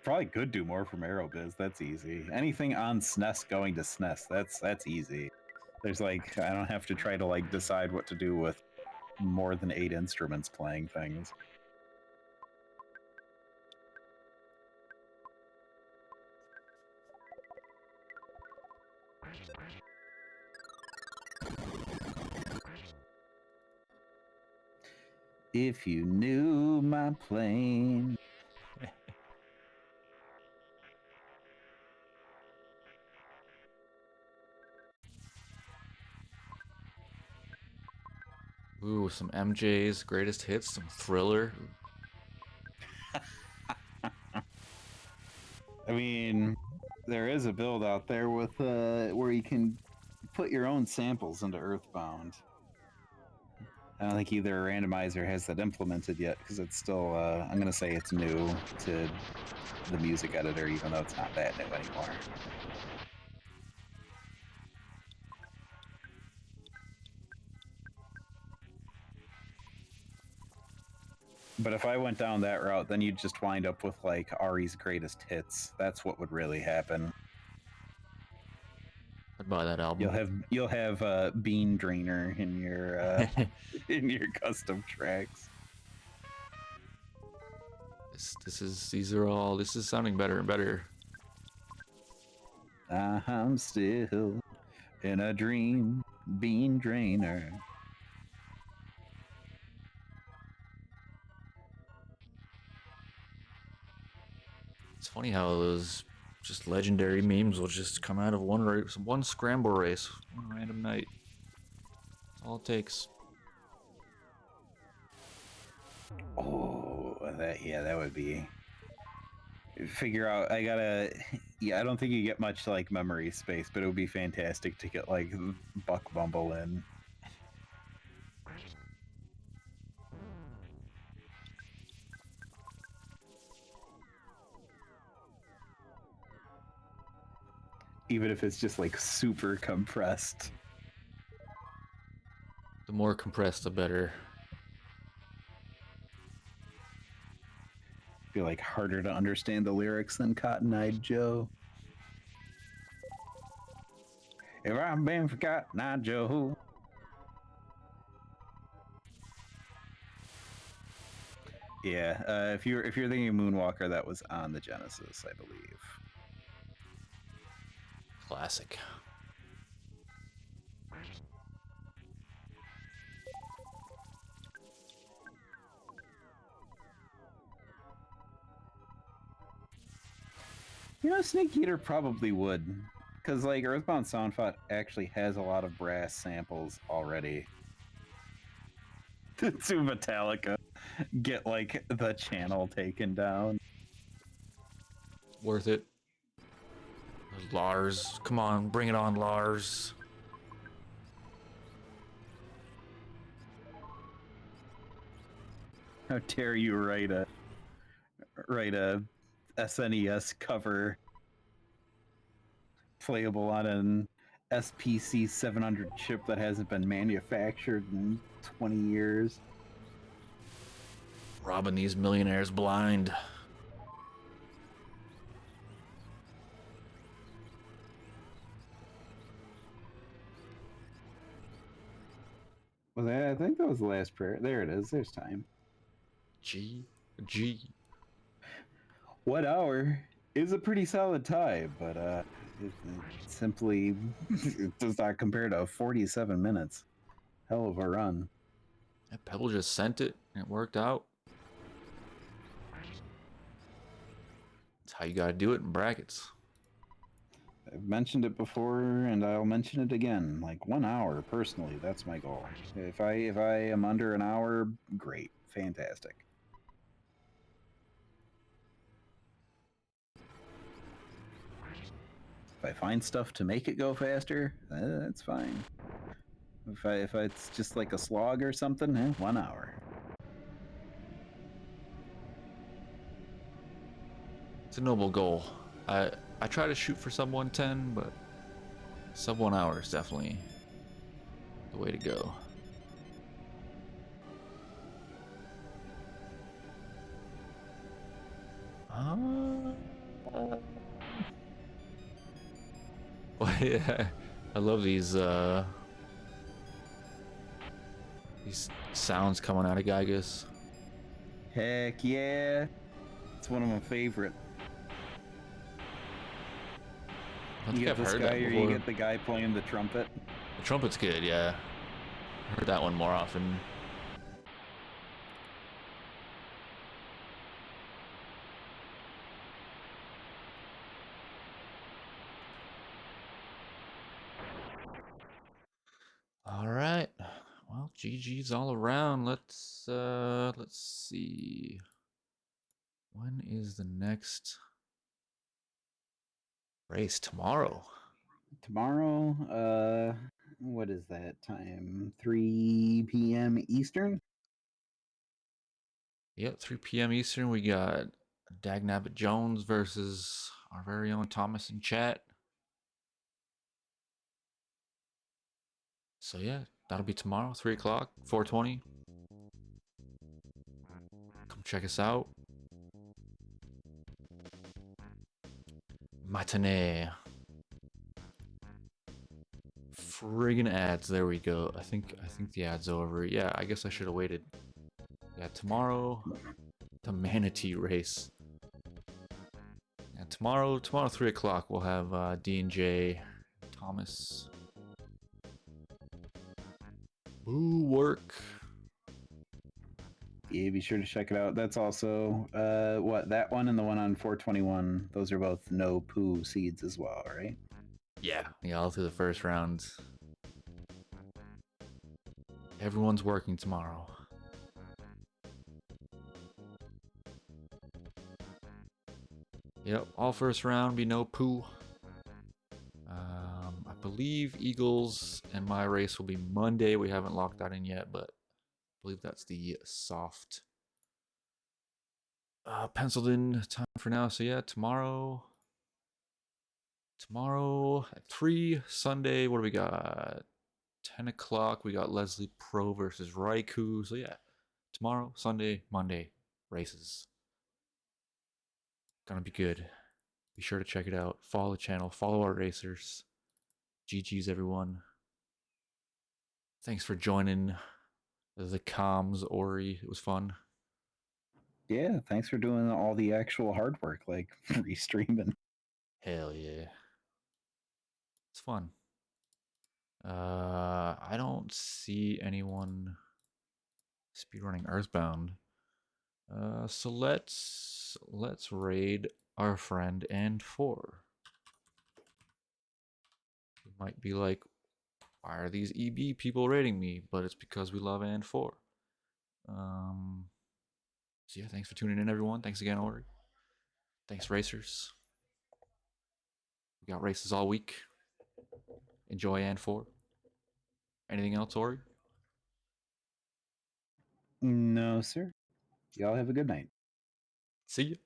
[SPEAKER 2] probably could do more from Aerobiz. That's easy. Anything on SNES going to SNES. That's easy. There's like I don't have to try to like decide what to do with more than 8 instruments playing things. If you knew my plane.
[SPEAKER 1] Ooh, some MJ's greatest hits, some Thriller.
[SPEAKER 2] I mean, there is a build out there with where you can put your own samples into Earthbound. I don't think either randomizer has that implemented yet because it's still, I'm going to say it's new to the music editor, even though it's not that new anymore. But if I went down that route, then you'd just wind up with like Ari's greatest hits. That's what would really happen.
[SPEAKER 1] I'd buy that album.
[SPEAKER 2] You'll have Bean Drainer in your in your custom tracks.
[SPEAKER 1] This is sounding better and better.
[SPEAKER 2] I'm still in a dream, Bean Drainer.
[SPEAKER 1] It's funny how those just legendary memes will just come out of one scramble race, one random night. That's all it takes.
[SPEAKER 2] Oh, that would be. Figure out. I don't think you get much like memory space, but it would be fantastic to get like Buck Bumble in. Even if it's just like super compressed.
[SPEAKER 1] more compressed, the better.
[SPEAKER 2] Feel like harder to understand the lyrics than Cotton Eyed Joe. If I've been for Cotton Eyed Joe. Yeah, if you're thinking of Moonwalker, that was on the Genesis, I believe.
[SPEAKER 1] Classic.
[SPEAKER 2] You know, Snake Eater probably would, because like Earthbound Soundfont actually has a lot of brass samples already. To Metallica, get like the channel taken down.
[SPEAKER 1] Worth it. Lars, come on, bring it on, Lars.
[SPEAKER 2] How dare you write a SNES cover playable on an SPC 700 chip that hasn't been manufactured in 20 years.
[SPEAKER 1] Robbing these millionaires blind.
[SPEAKER 2] Was that? I think that was the last prayer. There it is. There's time.
[SPEAKER 1] G.
[SPEAKER 2] What hour is a pretty solid time, but it simply it does not compare to 47 minutes. Hell of a run.
[SPEAKER 1] Yeah, Pebble just sent it and it worked out. That's how you gotta do it in brackets.
[SPEAKER 2] I've mentioned it before, and I'll mention it again. Like 1 hour, personally, that's my goal. If I am under an hour, great, fantastic. If I find stuff to make it go faster, that's fine. If it's just like a slog or something, 1 hour.
[SPEAKER 1] It's a noble goal. I try to shoot for sub 110, but sub 1 hour is definitely the way to go. Well, yeah, I love these sounds coming out of Gygus.
[SPEAKER 2] Heck yeah. It's one of my favorite.
[SPEAKER 1] I
[SPEAKER 2] You
[SPEAKER 1] think
[SPEAKER 2] get
[SPEAKER 1] I've
[SPEAKER 2] this
[SPEAKER 1] heard
[SPEAKER 2] guy,
[SPEAKER 1] that
[SPEAKER 2] or
[SPEAKER 1] before.
[SPEAKER 2] you get the guy playing the trumpet.
[SPEAKER 1] The trumpet's good, yeah. I heard that one more often. All right. Well, GG's all around. Let's see. When is the next race? Tomorrow.
[SPEAKER 2] Tomorrow, what is that time? 3 p.m. Eastern?
[SPEAKER 1] Yep, 3 p.m. Eastern. We got Dagnabbit Jones versus our very own Thomas in chat. So yeah, that'll be tomorrow, 3 o'clock, 420. Come check us out. Matinee. Friggin' ads. There we go. I think the ad's over. Yeah, I guess I should have waited. Yeah, tomorrow, the manatee race. Yeah, tomorrow 3 o'clock we'll have D&J, Thomas. Boo work.
[SPEAKER 2] Yeah, be sure to check it out. That's also that one and the one on 421. Those are both no poo seeds as well, right?
[SPEAKER 1] Yeah, all through the first round. Everyone's working tomorrow. Yep, all first round be no poo. I believe Eagles and my race will be Monday. We haven't locked that in yet, but I believe that's the soft penciled in time for now. So yeah, tomorrow at 3, Sunday, what do we got? 10 o'clock, we got Leslie Pro versus Raikou. So yeah, tomorrow, Sunday, Monday, races. Gonna be good. Be sure to check it out. Follow the channel, follow our racers. GG's, everyone. Thanks for joining the comms, Ori. It was fun.
[SPEAKER 2] Yeah, thanks for doing all the actual hard work, like restreaming.
[SPEAKER 1] Hell yeah. It's fun. I don't see anyone speedrunning Earthbound. So let's raid our friend and4. You might be like, why are these EB people raiding me? But it's because we love and4. So yeah, thanks for tuning in, everyone. Thanks again, Ori. Thanks, racers. We got races all week. Enjoy and4. Anything else, Ori?
[SPEAKER 2] No, sir. Y'all have a good night.
[SPEAKER 1] See ya.